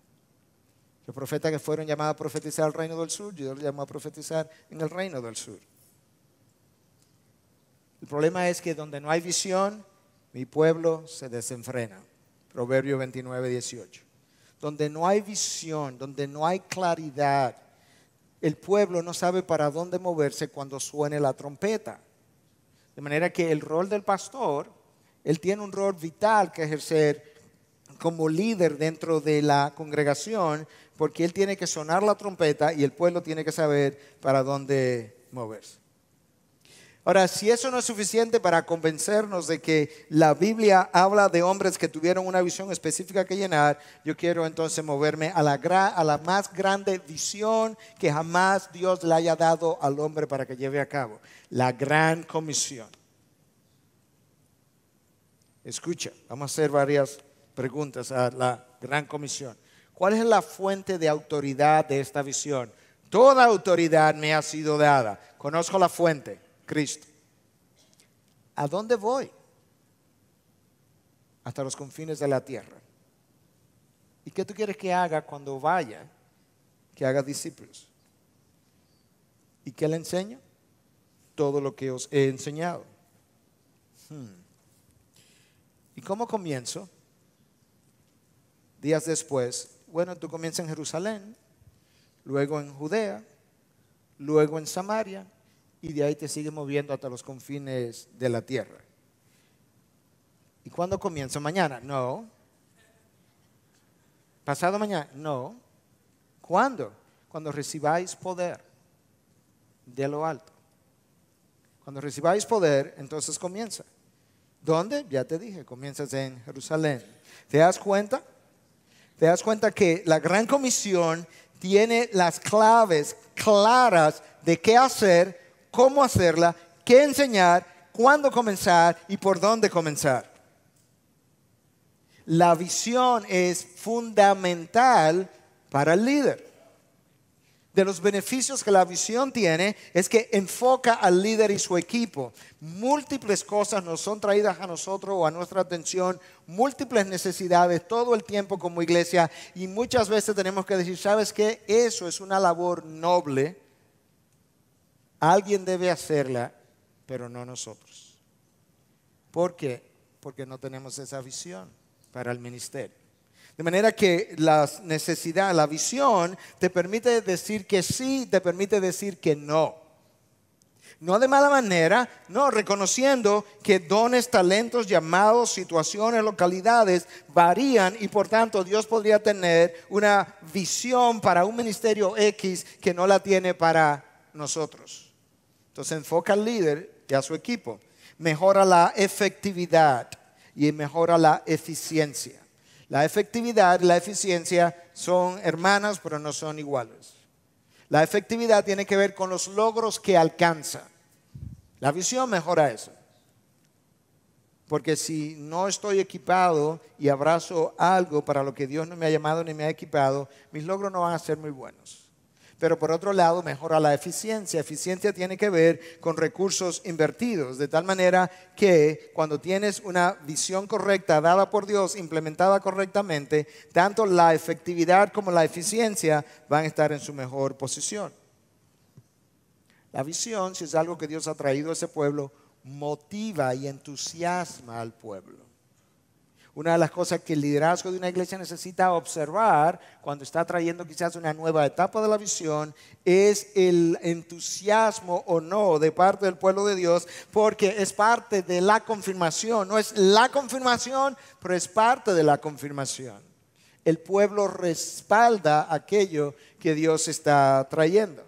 Los profetas que fueron llamados a profetizar al reino del sur, Dios los llamó a profetizar en el reino del sur. El problema es que donde no hay visión, mi pueblo se desenfrena. Proverbio 29, 18. Donde no hay visión, donde no hay claridad, el pueblo no sabe para dónde moverse cuando suene la trompeta. De manera que el rol del pastor, él tiene un rol vital que ejercer como líder dentro de la congregación, porque él tiene que sonar la trompeta y el pueblo tiene que saber para dónde moverse. Ahora, si eso no es suficiente para convencernos de que la Biblia habla de hombres que tuvieron una visión específica que llenar, yo quiero entonces moverme a la más grande visión que jamás Dios le haya dado al hombre para que lleve a cabo. La gran comisión. Escucha, vamos a hacer varias preguntas a la gran comisión. ¿Cuál es la fuente de autoridad de esta visión? Toda autoridad me ha sido dada. Conozco la fuente. Cristo. ¿A dónde voy? Hasta los confines de la tierra. ¿Y qué tú quieres que haga cuando vaya? Que haga discípulos. ¿Y qué le enseño? Todo lo que os he enseñado. ¿Y cómo comienzo? Días después, bueno, tú comienzas en Jerusalén, luego en Judea, luego en Samaria, y de ahí te sigues moviendo hasta los confines de la tierra. ¿Y cuándo comienzo? ¿Mañana? No. ¿Pasado mañana? No. ¿Cuándo? Cuando recibáis poder de lo alto. Cuando recibáis poder, entonces comienza. ¿Dónde? Ya te dije, comienzas en Jerusalén. ¿Te das cuenta? ¿Te das cuenta que la gran comisión tiene las claves claras de qué hacer, cómo hacerla, qué enseñar, cuándo comenzar y por dónde comenzar? La visión es fundamental para el líder. De los beneficios que la visión tiene es que enfoca al líder y su equipo. Múltiples cosas nos son traídas a nosotros o a nuestra atención, múltiples necesidades todo el tiempo como iglesia, y muchas veces tenemos que decir, ¿sabes qué? Eso es una labor noble. Alguien debe hacerla, pero no nosotros. ¿Por qué? Porque no tenemos esa visión para el ministerio. De manera que la necesidad, la visión, te permite decir que sí, te permite decir que no. No de mala manera, no, reconociendo que dones, talentos, llamados, situaciones, localidades varían y por tanto Dios podría tener una visión para un ministerio X que no la tiene para nosotros. Entonces enfoca al líder y a su equipo. Mejora la efectividad y mejora la eficiencia. La efectividad y la eficiencia son hermanas, pero no son iguales. La efectividad tiene que ver con los logros que alcanza. La visión mejora eso. Porque si no estoy equipado y abrazo algo para lo que Dios no me ha llamado ni me ha equipado, mis logros no van a ser muy buenos. Pero por otro lado, mejora la eficiencia. Eficiencia tiene que ver con recursos invertidos, de tal manera que cuando tienes una visión correcta, dada por Dios, implementada correctamente, tanto la efectividad como la eficiencia van a estar en su mejor posición. La visión, si es algo que Dios ha traído a ese pueblo, motiva y entusiasma al pueblo. Una de las cosas que el liderazgo de una iglesia necesita observar cuando está trayendo quizás una nueva etapa de la visión es el entusiasmo o no de parte del pueblo de Dios, porque es parte de la confirmación. No es la confirmación, pero es parte de la confirmación. El pueblo respalda aquello que Dios está trayendo.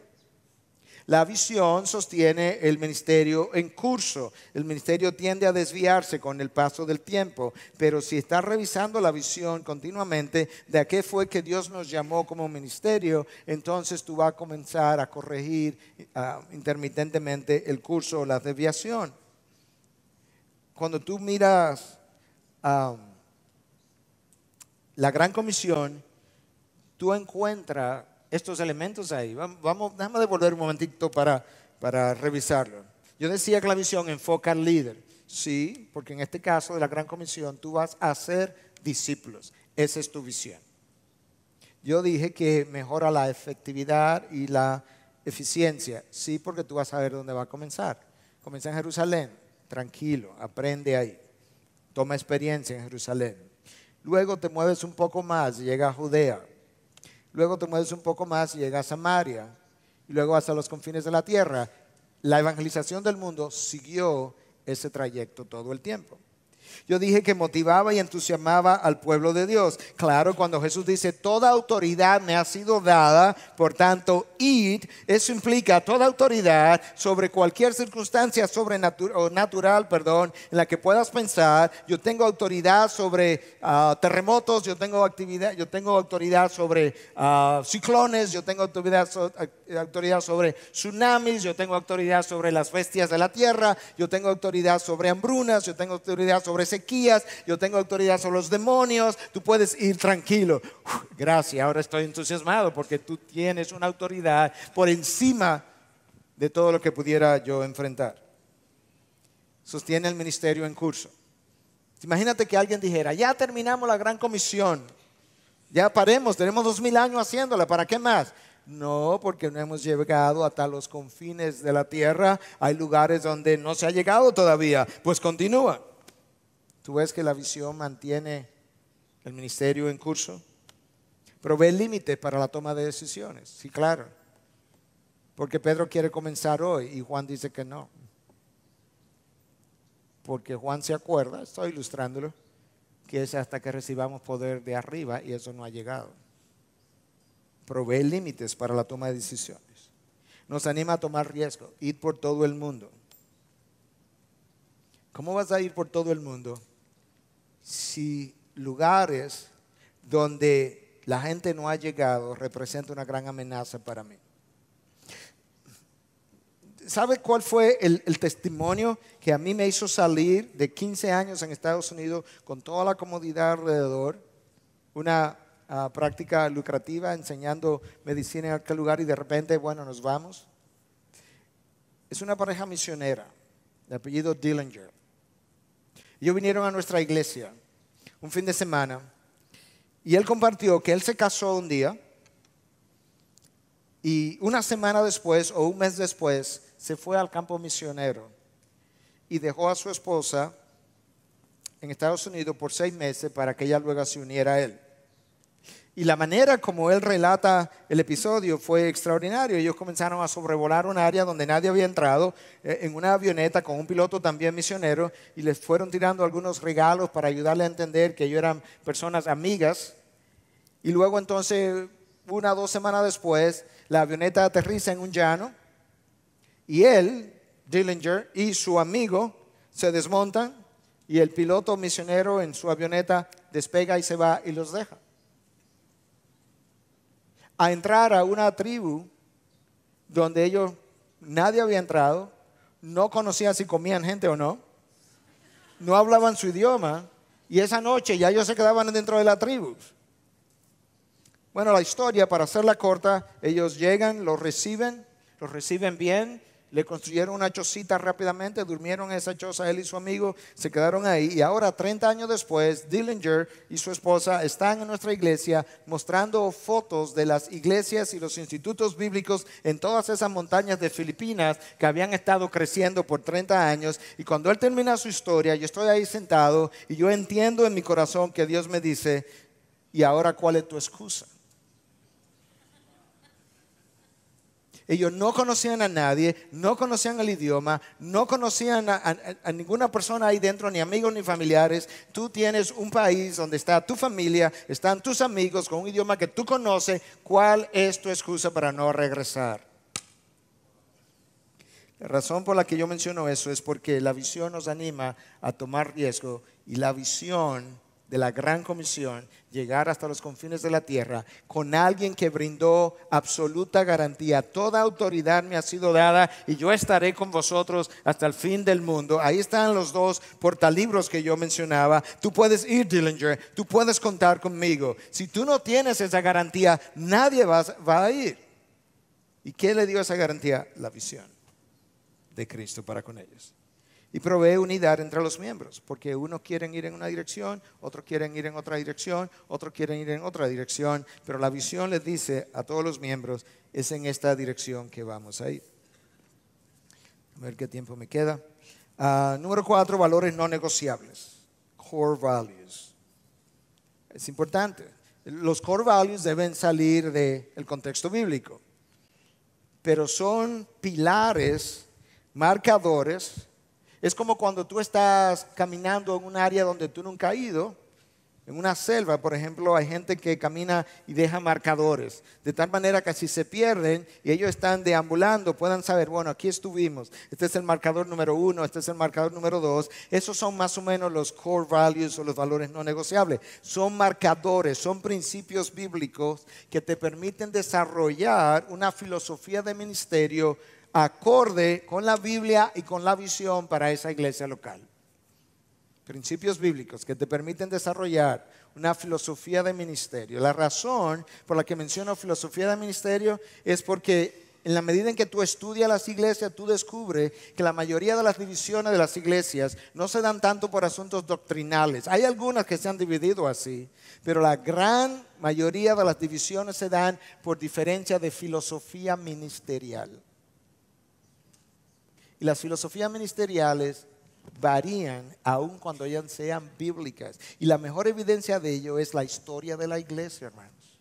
La visión sostiene el ministerio en curso. El ministerio tiende a desviarse con el paso del tiempo, pero si estás revisando la visión continuamente de a qué fue que Dios nos llamó como ministerio, entonces tú vas a comenzar a corregir intermitentemente el curso o la desviación. Cuando tú miras la gran comisión, tú encuentras estos elementos ahí. Déjame devolver un momentito para revisarlo. Yo decía que la visión enfoca al líder. Sí, porque en este caso de la Gran Comisión tú vas a ser discípulos. Esa es tu visión. Yo dije que mejora la efectividad y la eficiencia. Sí, porque tú vas a ver dónde va a comenzar. Comienza en Jerusalén, tranquilo, aprende ahí. Toma experiencia en Jerusalén. Luego te mueves un poco más y llega a Judea. Luego te mueves un poco más y llega a Samaria. Y luego hasta los confines de la tierra. La evangelización del mundo siguió ese trayecto todo el tiempo. Yo dije que motivaba y entusiasmaba al pueblo de Dios. Claro, cuando Jesús dice, toda autoridad me ha sido dada, por tanto, id, eso implica toda autoridad sobre cualquier circunstancia natural, en la que puedas pensar. Yo tengo autoridad sobre terremotos, yo tengo autoridad sobre ciclones, yo tengo autoridad sobre tsunamis, yo tengo autoridad sobre las bestias de la tierra, yo tengo autoridad sobre hambrunas, yo tengo autoridad sobre sequías, yo tengo autoridad sobre los demonios. Tú puedes ir tranquilo. Gracias, ahora estoy entusiasmado porque tú tienes una autoridad por encima de todo lo que pudiera yo enfrentar. Sostiene el ministerio en curso. Imagínate que alguien dijera, ya terminamos la Gran Comisión, ya paremos, tenemos 2000 años haciéndola, ¿para qué más? No, porque no hemos llegado hasta los confines de la tierra. Hay lugares donde no se ha llegado todavía. Pues continúa. ¿Tú ves que la visión mantiene el ministerio en curso? Provee límites para la toma de decisiones. Sí, claro. Porque Pedro quiere comenzar hoy y Juan dice que no. Porque Juan se acuerda, estoy ilustrándolo, que es hasta que recibamos poder de arriba y eso no ha llegado. Provee límites para la toma de decisiones. Nos anima a tomar riesgo, ir por todo el mundo. ¿Cómo vas a ir por todo el mundo si lugares donde la gente no ha llegado representa una gran amenaza para mí? ¿Sabe cuál fue el testimonio que a mí me hizo salir de 15 años en Estados Unidos con toda la comodidad alrededor? Una práctica lucrativa, enseñando medicina en aquel lugar y de repente, bueno, nos vamos. Es una pareja misionera de apellido Dillinger. Ellos vinieron a nuestra iglesia un fin de semana y él compartió que él se casó un día y una semana después o un mes después se fue al campo misionero y dejó a su esposa en Estados Unidos por 6 meses para que ella luego se uniera a él. Y la manera como él relata el episodio fue extraordinario. Ellos comenzaron a sobrevolar un área donde nadie había entrado en una avioneta con un piloto también misionero y les fueron tirando algunos regalos para ayudarle a entender que ellos eran personas amigas. Y luego entonces, 1 o 2 semanas después, la avioneta aterriza en un llano y él, Dillinger, y su amigo se desmontan y el piloto misionero en su avioneta despega y se va y los deja. A entrar a una tribu donde ellos, nadie había entrado, no conocían si comían gente o no, no hablaban su idioma y esa noche ya ellos se quedaban dentro de la tribu. Bueno, la historia, para hacerla corta, ellos llegan, los reciben bien, le construyeron una chocita rápidamente, durmieron en esa choza, él y su amigo se quedaron ahí. Y ahora, 30 años después, Dillinger y su esposa están en nuestra iglesia mostrando fotos de las iglesias y los institutos bíblicos en todas esas montañas de Filipinas que habían estado creciendo por 30 años. Y cuando él termina su historia, yo estoy ahí sentado y yo entiendo en mi corazón que Dios me dice, ¿y ahora cuál es tu excusa? Ellos no conocían a nadie, no conocían el idioma, no conocían a ninguna persona ahí dentro, ni amigos ni familiares. Tú tienes un país donde está tu familia, están tus amigos con un idioma que tú conoces. ¿Cuál es tu excusa para no regresar? La razón por la que yo menciono eso es porque la visión nos anima a tomar riesgo y la visión de la Gran Comisión, llegar hasta los confines de la tierra con alguien que brindó absoluta garantía. Toda autoridad me ha sido dada y yo estaré con vosotros hasta el fin del mundo. Ahí están los 2 portalibros que yo mencionaba. Tú puedes ir, Dillinger, tú puedes contar conmigo. Si tú no tienes esa garantía, nadie va a ir. ¿Y quién le dio esa garantía? La visión de Cristo para con ellos. Y provee unidad entre los miembros, porque unos quieren ir en una dirección, otros quieren ir en otra dirección, otros quieren ir en otra dirección, pero la visión les dice a todos los miembros, es en esta dirección que vamos a ir. A ver qué tiempo me queda. Número 4, valores no negociables. Core values. Es importante. Los core values deben salir del contexto bíblico, pero son pilares, marcadores. Es como cuando tú estás caminando en un área donde tú nunca has ido, en una selva, por ejemplo, hay gente que camina y deja marcadores, de tal manera que si se pierden y ellos están deambulando, puedan saber, bueno, aquí estuvimos, este es el marcador número 1, este es el marcador número 2. Esos son más o menos los core values o los valores no negociables. Son marcadores, son principios bíblicos que te permiten desarrollar una filosofía de ministerio acorde con la Biblia y con la visión para esa iglesia local. Principios bíblicos que te permiten desarrollar una filosofía de ministerio. La razón por la que menciono filosofía de ministerio es porque en la medida en que tú estudias las iglesias, tú descubres que la mayoría de las divisiones de las iglesias no se dan tanto por asuntos doctrinales. Hay algunas que se han dividido así, pero la gran mayoría de las divisiones se dan por diferencia de filosofía ministerial. Y las filosofías ministeriales varían aun cuando ellas sean bíblicas. Y la mejor evidencia de ello es la historia de la iglesia, hermanos.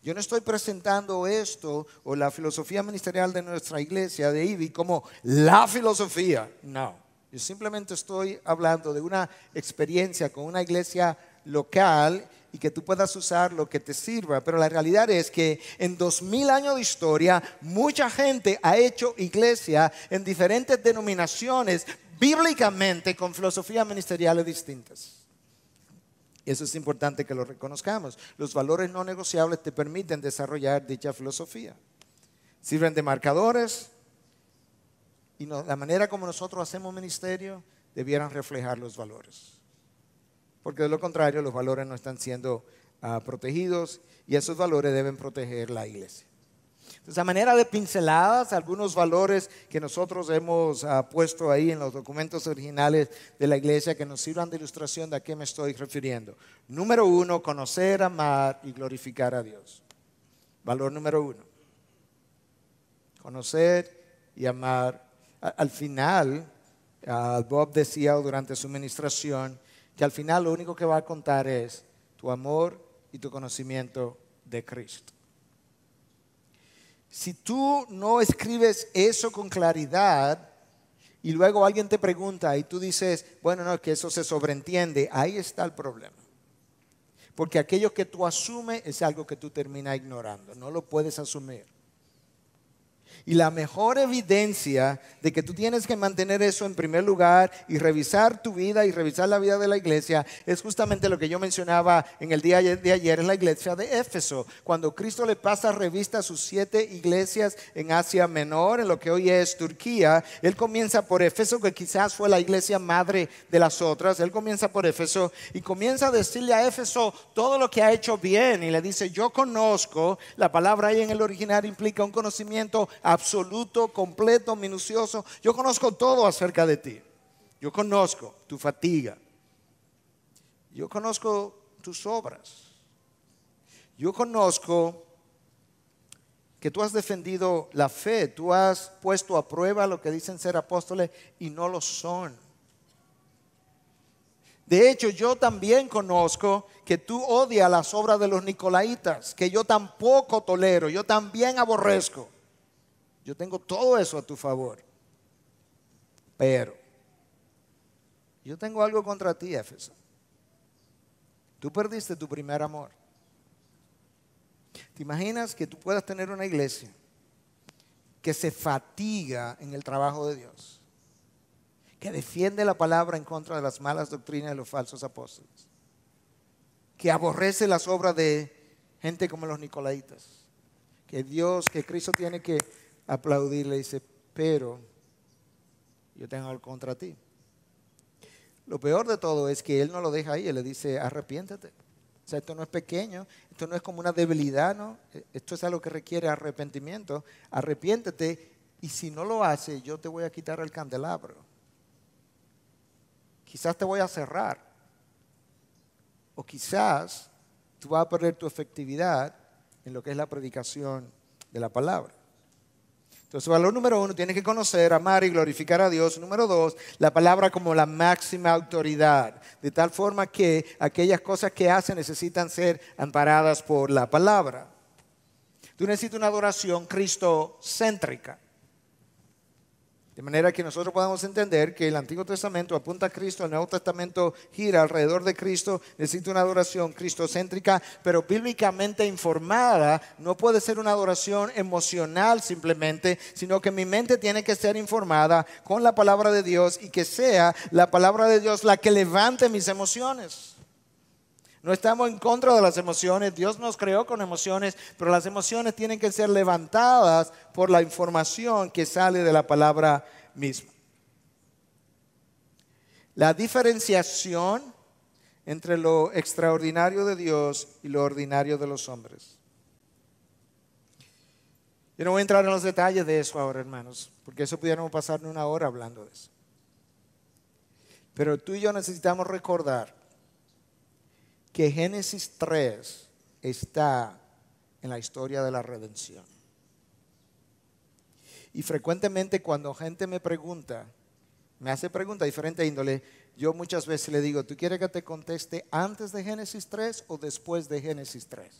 Yo no estoy presentando esto o la filosofía ministerial de nuestra iglesia de IBI como la filosofía. No, yo simplemente estoy hablando de una experiencia con una iglesia local y que tú puedas usar lo que te sirva. Pero la realidad es que en 2000 años de historia, mucha gente ha hecho iglesia en diferentes denominaciones, bíblicamente con filosofías ministeriales distintas. Eso es importante que lo reconozcamos. Los valores no negociables te permiten desarrollar dicha filosofía. Sirven de marcadores y la manera como nosotros hacemos ministerio debieran reflejar los valores. Porque de lo contrario los valores no están siendo protegidos y esos valores deben proteger la iglesia. Entonces, a manera de pinceladas, algunos valores que nosotros hemos puesto ahí en los documentos originales de la iglesia que nos sirvan de ilustración de a qué me estoy refiriendo. Número 1, conocer, amar y glorificar a Dios. Valor número 1. Conocer y amar. Al final, Bob decía durante su ministración que al final lo único que va a contar es tu amor y tu conocimiento de Cristo. Si tú no escribes eso con claridad y luego alguien te pregunta y tú dices, bueno, no, que eso se sobreentiende, ahí está el problema. Porque aquello que tú asumes es algo que tú terminas ignorando, no lo puedes asumir. Y la mejor evidencia de que tú tienes que mantener eso en primer lugar y revisar tu vida y revisar la vida de la iglesia es justamente lo que yo mencionaba en el día de ayer en la iglesia de Éfeso. Cuando Cristo le pasa revista a sus 7 iglesias en Asia Menor, en lo que hoy es Turquía, Él comienza por Éfeso, que quizás fue la iglesia madre de las otras. Él comienza por Éfeso y comienza a decirle a Éfeso todo lo que ha hecho bien. Y le dice, yo conozco, la palabra ahí en el original implica un conocimiento absoluto, completo, minucioso. Yo conozco todo acerca de ti. Yo conozco tu fatiga. Yo conozco tus obras. Yo conozco que tú has defendido la fe. Tú has puesto a prueba lo que dicen ser apóstoles y no lo son. De hecho, yo también conozco que tú odias las obras de los nicolaítas, que yo tampoco tolero, yo también aborrezco. Yo tengo todo eso a tu favor. Pero yo tengo algo contra ti, Éfeso. Tú perdiste tu primer amor. ¿Te imaginas que tú puedas tener una iglesia que se fatiga en el trabajo de Dios, que defiende la palabra en contra de las malas doctrinas de los falsos apóstoles, que aborrece las obras de gente como los nicolaítas, que Cristo tiene que aplaudirle y dice, pero yo tengo algo contra ti? Lo peor de todo es que Él no lo deja ahí, Él le dice, arrepiéntete. O sea, esto no es pequeño, esto no es como una debilidad, ¿no? Esto es algo que requiere arrepentimiento. Arrepiéntete y si no lo hace, yo te voy a quitar el candelabro. quizás te voy a cerrar. O quizás tú vas a perder tu efectividad en lo que es la predicación de la palabra. Entonces, valor número 1, tienes que conocer, amar y glorificar a Dios. Número 2, la palabra como la máxima autoridad. De tal forma que aquellas cosas que hace necesitan ser amparadas por la palabra. Tú necesitas una adoración cristocéntrica. De manera que nosotros podamos entender que el Antiguo Testamento apunta a Cristo, el Nuevo Testamento gira alrededor de Cristo. Necesita una adoración cristocéntrica, pero bíblicamente informada. No puede ser una adoración emocional simplemente, sino que mi mente tiene que ser informada con la palabra de Dios y que sea la palabra de Dios la que levante mis emociones. No estamos en contra de las emociones, Dios nos creó con emociones, pero las emociones tienen que ser levantadas por la información que sale de la palabra misma. La diferenciación entre lo extraordinario de Dios y lo ordinario de los hombres. Yo no voy a entrar en los detalles de eso ahora, hermanos, porque eso pudiéramos pasar una hora hablando de eso. Pero tú y yo necesitamos recordar que Génesis 3 está en la historia de la redención. Y frecuentemente cuando gente me pregunta, me hace preguntas de diferente índole, yo muchas veces le digo, ¿tú quieres que te conteste antes de Génesis 3 o después de Génesis 3?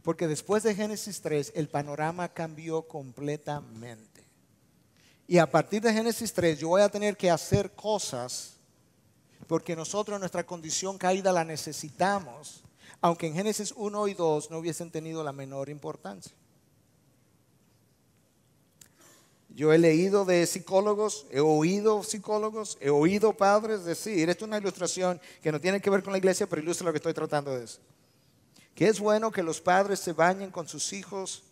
Porque después de Génesis 3 el panorama cambió completamente. Y a partir de Génesis 3 yo voy a tener que hacer cosas porque nosotros nuestra condición caída la necesitamos, aunque en Génesis 1 y 2 no hubiesen tenido la menor importancia. Yo he leído de psicólogos, he oído padres decir, esto es una ilustración que no tiene que ver con la iglesia, pero ilustra lo que estoy tratando de decir. Que es bueno que los padres se bañen con sus hijos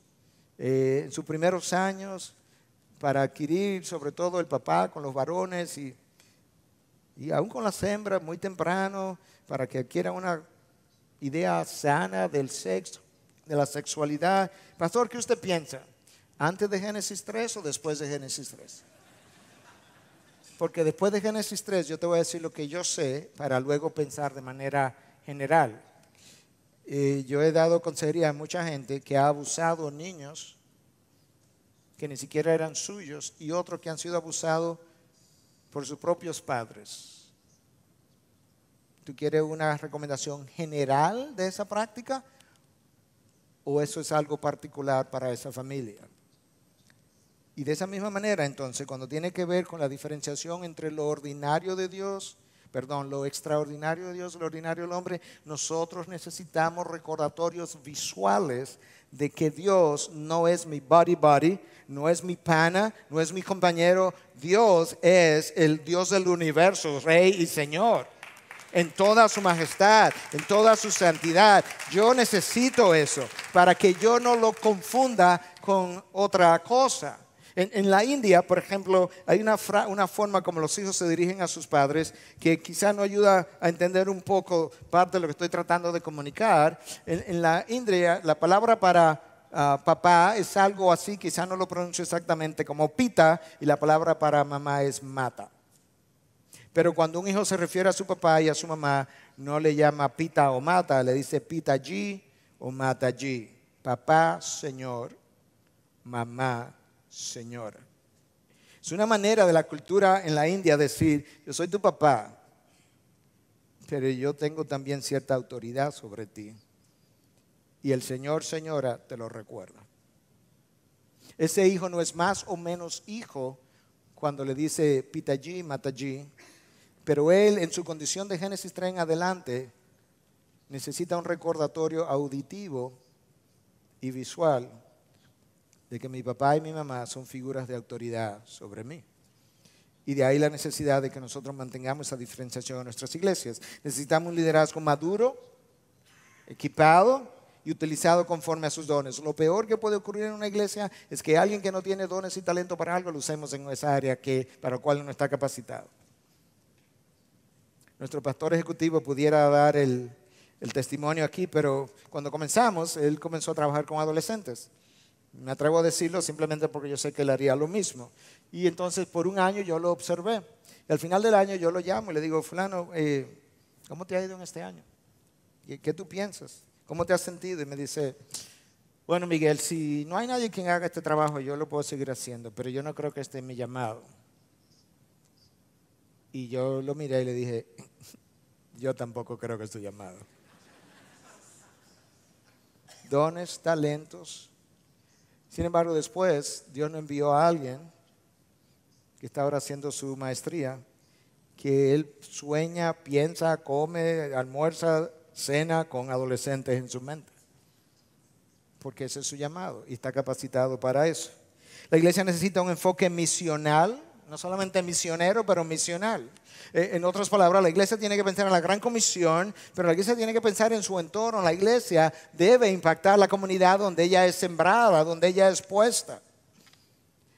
en sus primeros años para adquirir, sobre todo el papá con los varones y aún con las hembras muy temprano, para que adquieran una idea sana del sexo, de la sexualidad. Pastor, ¿qué usted piensa? ¿Antes de Génesis 3 o después de Génesis 3? Porque después de Génesis 3 yo te voy a decir lo que yo sé para luego pensar de manera general. Yo he dado consejería a mucha gente que ha abusado niños que ni siquiera eran suyos y otros que han sido abusados por sus propios padres. ¿Tú quieres una recomendación general de esa práctica? ¿O eso es algo particular para esa familia? Y de esa misma manera, entonces, cuando tiene que ver con la diferenciación entre lo ordinario de Dios, lo extraordinario de Dios y lo ordinario del hombre, nosotros necesitamos recordatorios visuales de que Dios no es mi buddy, no es mi pana, no es mi compañero. Dios es el Dios del universo, Rey y Señor, en toda su majestad, en toda su santidad. Yo necesito eso para que yo no lo confunda con otra cosa. En la India, por ejemplo, hay una forma como los hijos se dirigen a sus padres que quizá no ayuda a entender un poco parte de lo que estoy tratando de comunicar. En la India, la palabra para papá es algo así, quizá no lo pronuncio exactamente, como pita, y la palabra para mamá es mata. Pero cuando un hijo se refiere a su papá y a su mamá, no le llama pita o mata, le dice pitaji o mataji. Papá, señor, mamá, señora. Es una manera de la cultura en la India decir, yo soy tu papá, pero yo tengo también cierta autoridad sobre ti. Y el Señor, señora, te lo recuerda. Ese hijo no es más o menos hijo cuando le dice pitaji, mataji, pero él en su condición de Génesis 3 en adelante necesita un recordatorio auditivo y visual de que mi papá y mi mamá son figuras de autoridad sobre mí. Y de ahí la necesidad de que nosotros mantengamos esa diferenciación en nuestras iglesias. Necesitamos un liderazgo maduro, equipado y utilizado conforme a sus dones. Lo peor que puede ocurrir en una iglesia es que alguien que no tiene dones y talento para algo lo usemos en esa área para la cual no está capacitado. Nuestro pastor ejecutivo pudiera dar el testimonio aquí, pero cuando comenzamos, él comenzó a trabajar con adolescentes. Me atrevo a decirlo simplemente porque yo sé que él haría lo mismo. Y entonces por un año yo lo observé. Y al final del año yo lo llamo y le digo, fulano, ¿cómo te ha ido en este año? ¿Qué tú piensas? ¿Cómo te has sentido? Y me dice, bueno, Miguel, si no hay nadie quien haga este trabajo, yo lo puedo seguir haciendo, pero yo no creo que este es mi llamado. Y yo lo miré y le dije, yo tampoco creo que es tu llamado. Dones, talentos. Sin embargo, después Dios nos envió a alguien que está ahora haciendo su maestría, que él sueña, piensa, come, almuerza, cena con adolescentes en su mente. Porque ese es su llamado y está capacitado para eso. La iglesia necesita un enfoque misional, no solamente misionero, pero misional. En otras palabras, la iglesia tiene que pensar en la gran comisión, pero la iglesia tiene que pensar en su entorno. La iglesia debe impactar la comunidad donde ella es sembrada, donde ella es puesta.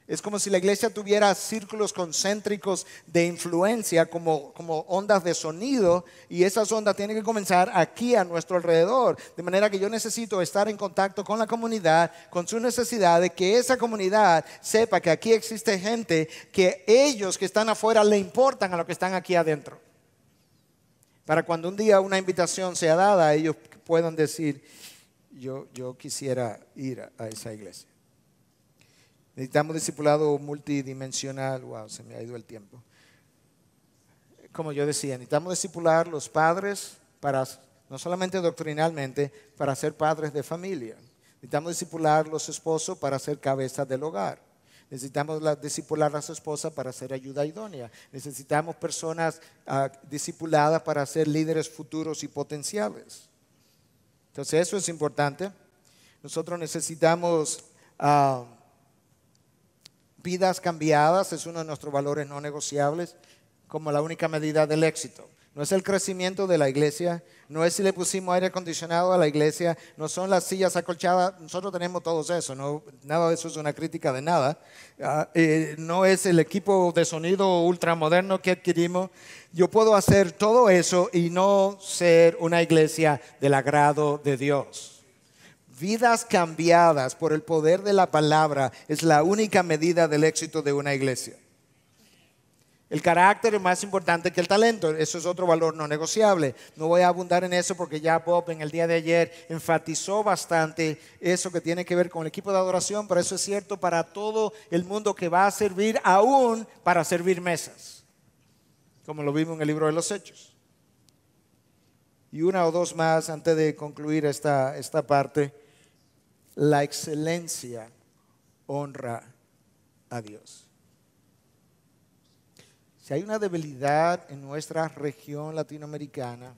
Es como si la iglesia tuviera círculos concéntricos de influencia como ondas de sonido, y esas ondas tienen que comenzar aquí a nuestro alrededor. De manera que yo necesito estar en contacto con la comunidad, con sus necesidades, que esa comunidad sepa que aquí existe gente que ellos que están afuera le importan a los que están aquí adentro. Para cuando un día una invitación sea dada, ellos puedan decir, yo quisiera ir a esa iglesia. Necesitamos discipulado multidimensional. Wow, se me ha ido el tiempo. Como yo decía, necesitamos discipular los padres para, no solamente doctrinalmente, para ser padres de familia. Necesitamos discipular los esposos para ser cabezas del hogar. Necesitamos discipular a las esposas para ser ayuda idónea. Necesitamos personas discipuladas para ser líderes futuros y potenciales. Entonces eso es importante. Nosotros necesitamos vidas cambiadas, es uno de nuestros valores no negociables, como la única medida del éxito. No es el crecimiento de la iglesia, no es si le pusimos aire acondicionado a la iglesia, no son las sillas acolchadas, nosotros tenemos todo eso, no, nada de eso es una crítica de nada. No es el equipo de sonido ultramoderno que adquirimos. Yo puedo hacer todo eso y no ser una iglesia del agrado de Dios. Vidas cambiadas por el poder de la palabra es la única medida del éxito de una iglesia. El carácter es más importante que el talento. Eso es otro valor no negociable. No voy a abundar en eso porque ya Bob en el día de ayer enfatizó bastante eso que tiene que ver con el equipo de adoración, pero eso es cierto para todo el mundo que va a servir, aún para servir mesas, como lo vimos en el libro de los Hechos. Y una o dos más antes de concluir esta parte. La excelencia honra a Dios. Si hay una debilidad en nuestra región latinoamericana,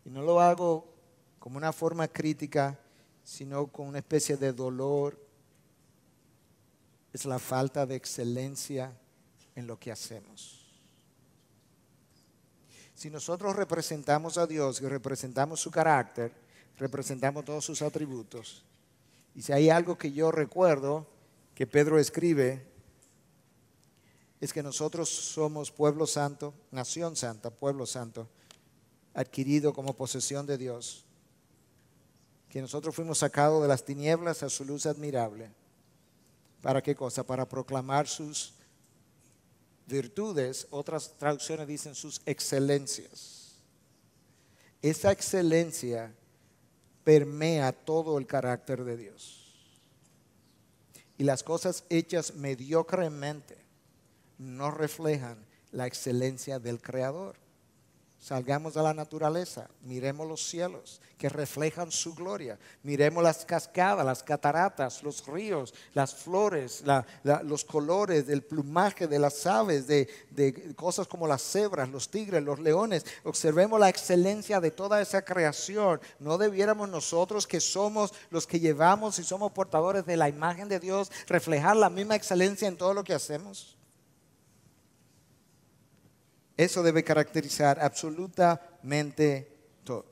y no lo hago como una forma crítica, sino con una especie de dolor, es la falta de excelencia en lo que hacemos. Si nosotros representamos a Dios y representamos su carácter, representamos todos sus atributos, y si hay algo que yo recuerdo que Pedro escribe, es que nosotros somos pueblo santo, nación santa, pueblo santo, adquirido como posesión de Dios. Que nosotros fuimos sacados de las tinieblas a su luz admirable. ¿Para qué cosa? Para proclamar sus virtudes. Otras traducciones dicen sus excelencias. Esa excelencia permea todo el carácter de Dios. Y las cosas hechas mediocremente no reflejan la excelencia del Creador. Salgamos a la naturaleza, miremos los cielos que reflejan su gloria, miremos las cascadas, las cataratas, los ríos, las flores, los colores del plumaje de las aves, de cosas como las cebras, los tigres, los leones. Observemos la excelencia de toda esa creación. ¿No debiéramos nosotros, que somos los que llevamos y somos portadores de la imagen de Dios, reflejar la misma excelencia en todo lo que hacemos? Eso debe caracterizar absolutamente todo.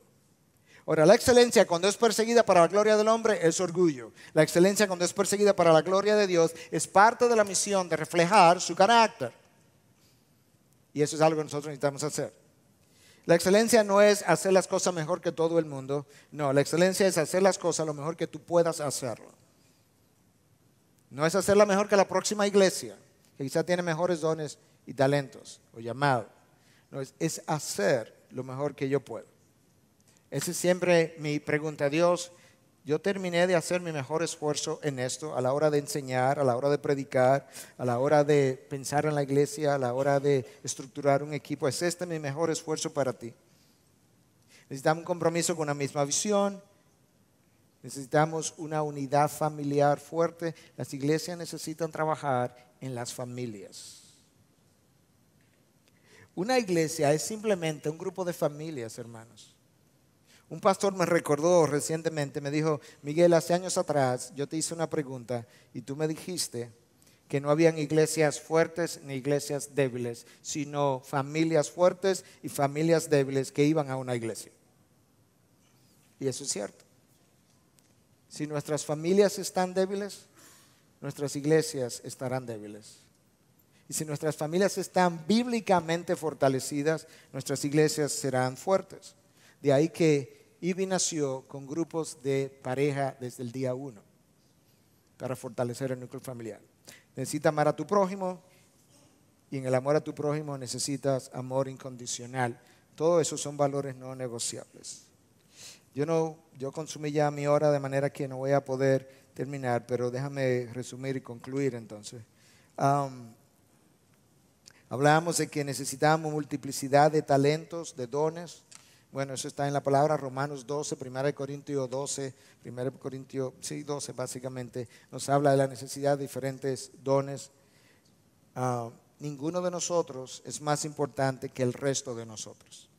Ahora, la excelencia cuando es perseguida para la gloria del hombre es orgullo. La excelencia cuando es perseguida para la gloria de Dios es parte de la misión de reflejar su carácter. Y eso es algo que nosotros necesitamos hacer. La excelencia no es hacer las cosas mejor que todo el mundo. No, la excelencia es hacer las cosas lo mejor que tú puedas hacerlo. No es hacerla mejor que la próxima iglesia, que quizá tiene mejores dones y talentos o llamados. No, es hacer lo mejor que yo puedo. Esa es siempre mi pregunta a Dios. Yo terminé de hacer mi mejor esfuerzo en esto, a la hora de enseñar, a la hora de predicar, a la hora de pensar en la iglesia, a la hora de estructurar un equipo. ¿Es este mi mejor esfuerzo para ti? Necesitamos un compromiso con la misma visión. Necesitamos una unidad familiar fuerte. Las iglesias necesitan trabajar en las familias. Una iglesia es simplemente un grupo de familias, hermanos. Un pastor me recordó recientemente, me dijo: Miguel, hace años atrás yo te hice una pregunta y tú me dijiste que no habían iglesias fuertes ni iglesias débiles, sino familias fuertes y familias débiles que iban a una iglesia. Y eso es cierto. Si nuestras familias están débiles, nuestras iglesias estarán débiles. Y si nuestras familias están bíblicamente fortalecidas, nuestras iglesias serán fuertes. De ahí que IBI nació con grupos de pareja desde el día 1 para fortalecer el núcleo familiar. Necesitas amar a tu prójimo y en el amor a tu prójimo necesitas amor incondicional. Todo eso son valores no negociables. Yo consumí ya mi hora de manera que no voy a poder terminar, pero déjame resumir y concluir entonces. Hablábamos de que necesitábamos multiplicidad de talentos, de dones. Bueno, eso está en la palabra Romanos 12, 1 Corintios 12, 12 básicamente, nos habla de la necesidad de diferentes dones. Ninguno de nosotros es más importante que el resto de nosotros.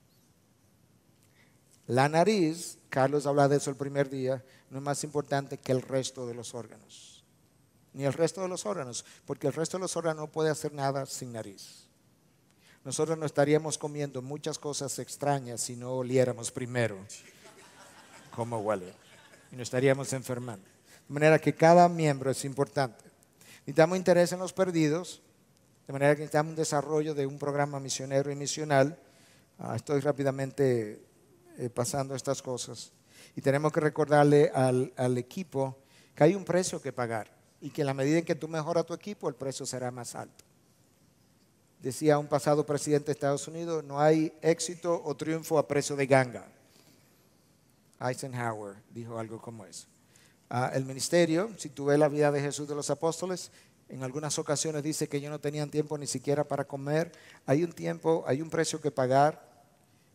La nariz, Carlos habla de eso el primer día, no es más importante que el resto de los órganos. Ni el resto de los órganos, porque el resto de los órganos no puede hacer nada sin nariz. Nosotros no estaríamos comiendo muchas cosas extrañas si no oliéramos primero cómo huele. Y nos estaríamos enfermando. De manera que cada miembro es importante. Necesitamos interés en los perdidos. De manera que necesitamos un desarrollo de un programa misionero y misional. Estoy rápidamente pasando estas cosas. Y tenemos que recordarle al equipo que hay un precio que pagar. Y que en la medida en que tú mejoras tu equipo, el precio será más alto. Decía un pasado presidente de Estados Unidos: no hay éxito o triunfo a precio de ganga. Eisenhower dijo algo como eso. El ministerio, si tú ves la vida de Jesús de los apóstoles, en algunas ocasiones dice que ellos no tenían tiempo ni siquiera para comer. Hay un precio que pagar,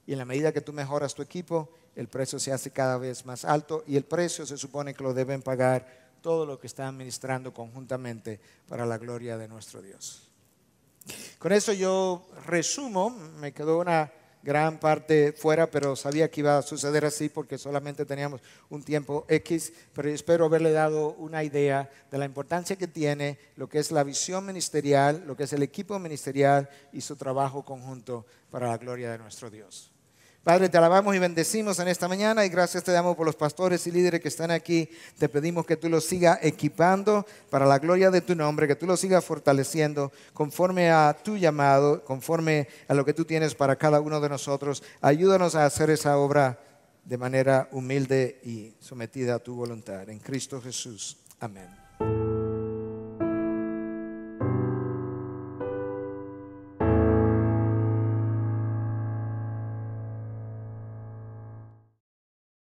y en la medida que tú mejoras tu equipo, el precio se hace cada vez más alto, y el precio se supone que lo deben pagar todo lo que están ministrando conjuntamente para la gloria de nuestro Dios. Con eso yo resumo. Me quedó una gran parte fuera, pero sabía que iba a suceder así porque solamente teníamos un tiempo X, pero espero haberle dado una idea de la importancia que tiene lo que es la visión ministerial, lo que es el equipo ministerial y su trabajo conjunto para la gloria de nuestro Dios. Padre, te alabamos y bendecimos en esta mañana y gracias te damos por los pastores y líderes que están aquí. Te pedimos que tú los sigas equipando para la gloria de tu nombre, que tú los sigas fortaleciendo conforme a tu llamado, conforme a lo que tú tienes para cada uno de nosotros. Ayúdanos a hacer esa obra de manera humilde y sometida a tu voluntad. En Cristo Jesús. Amén.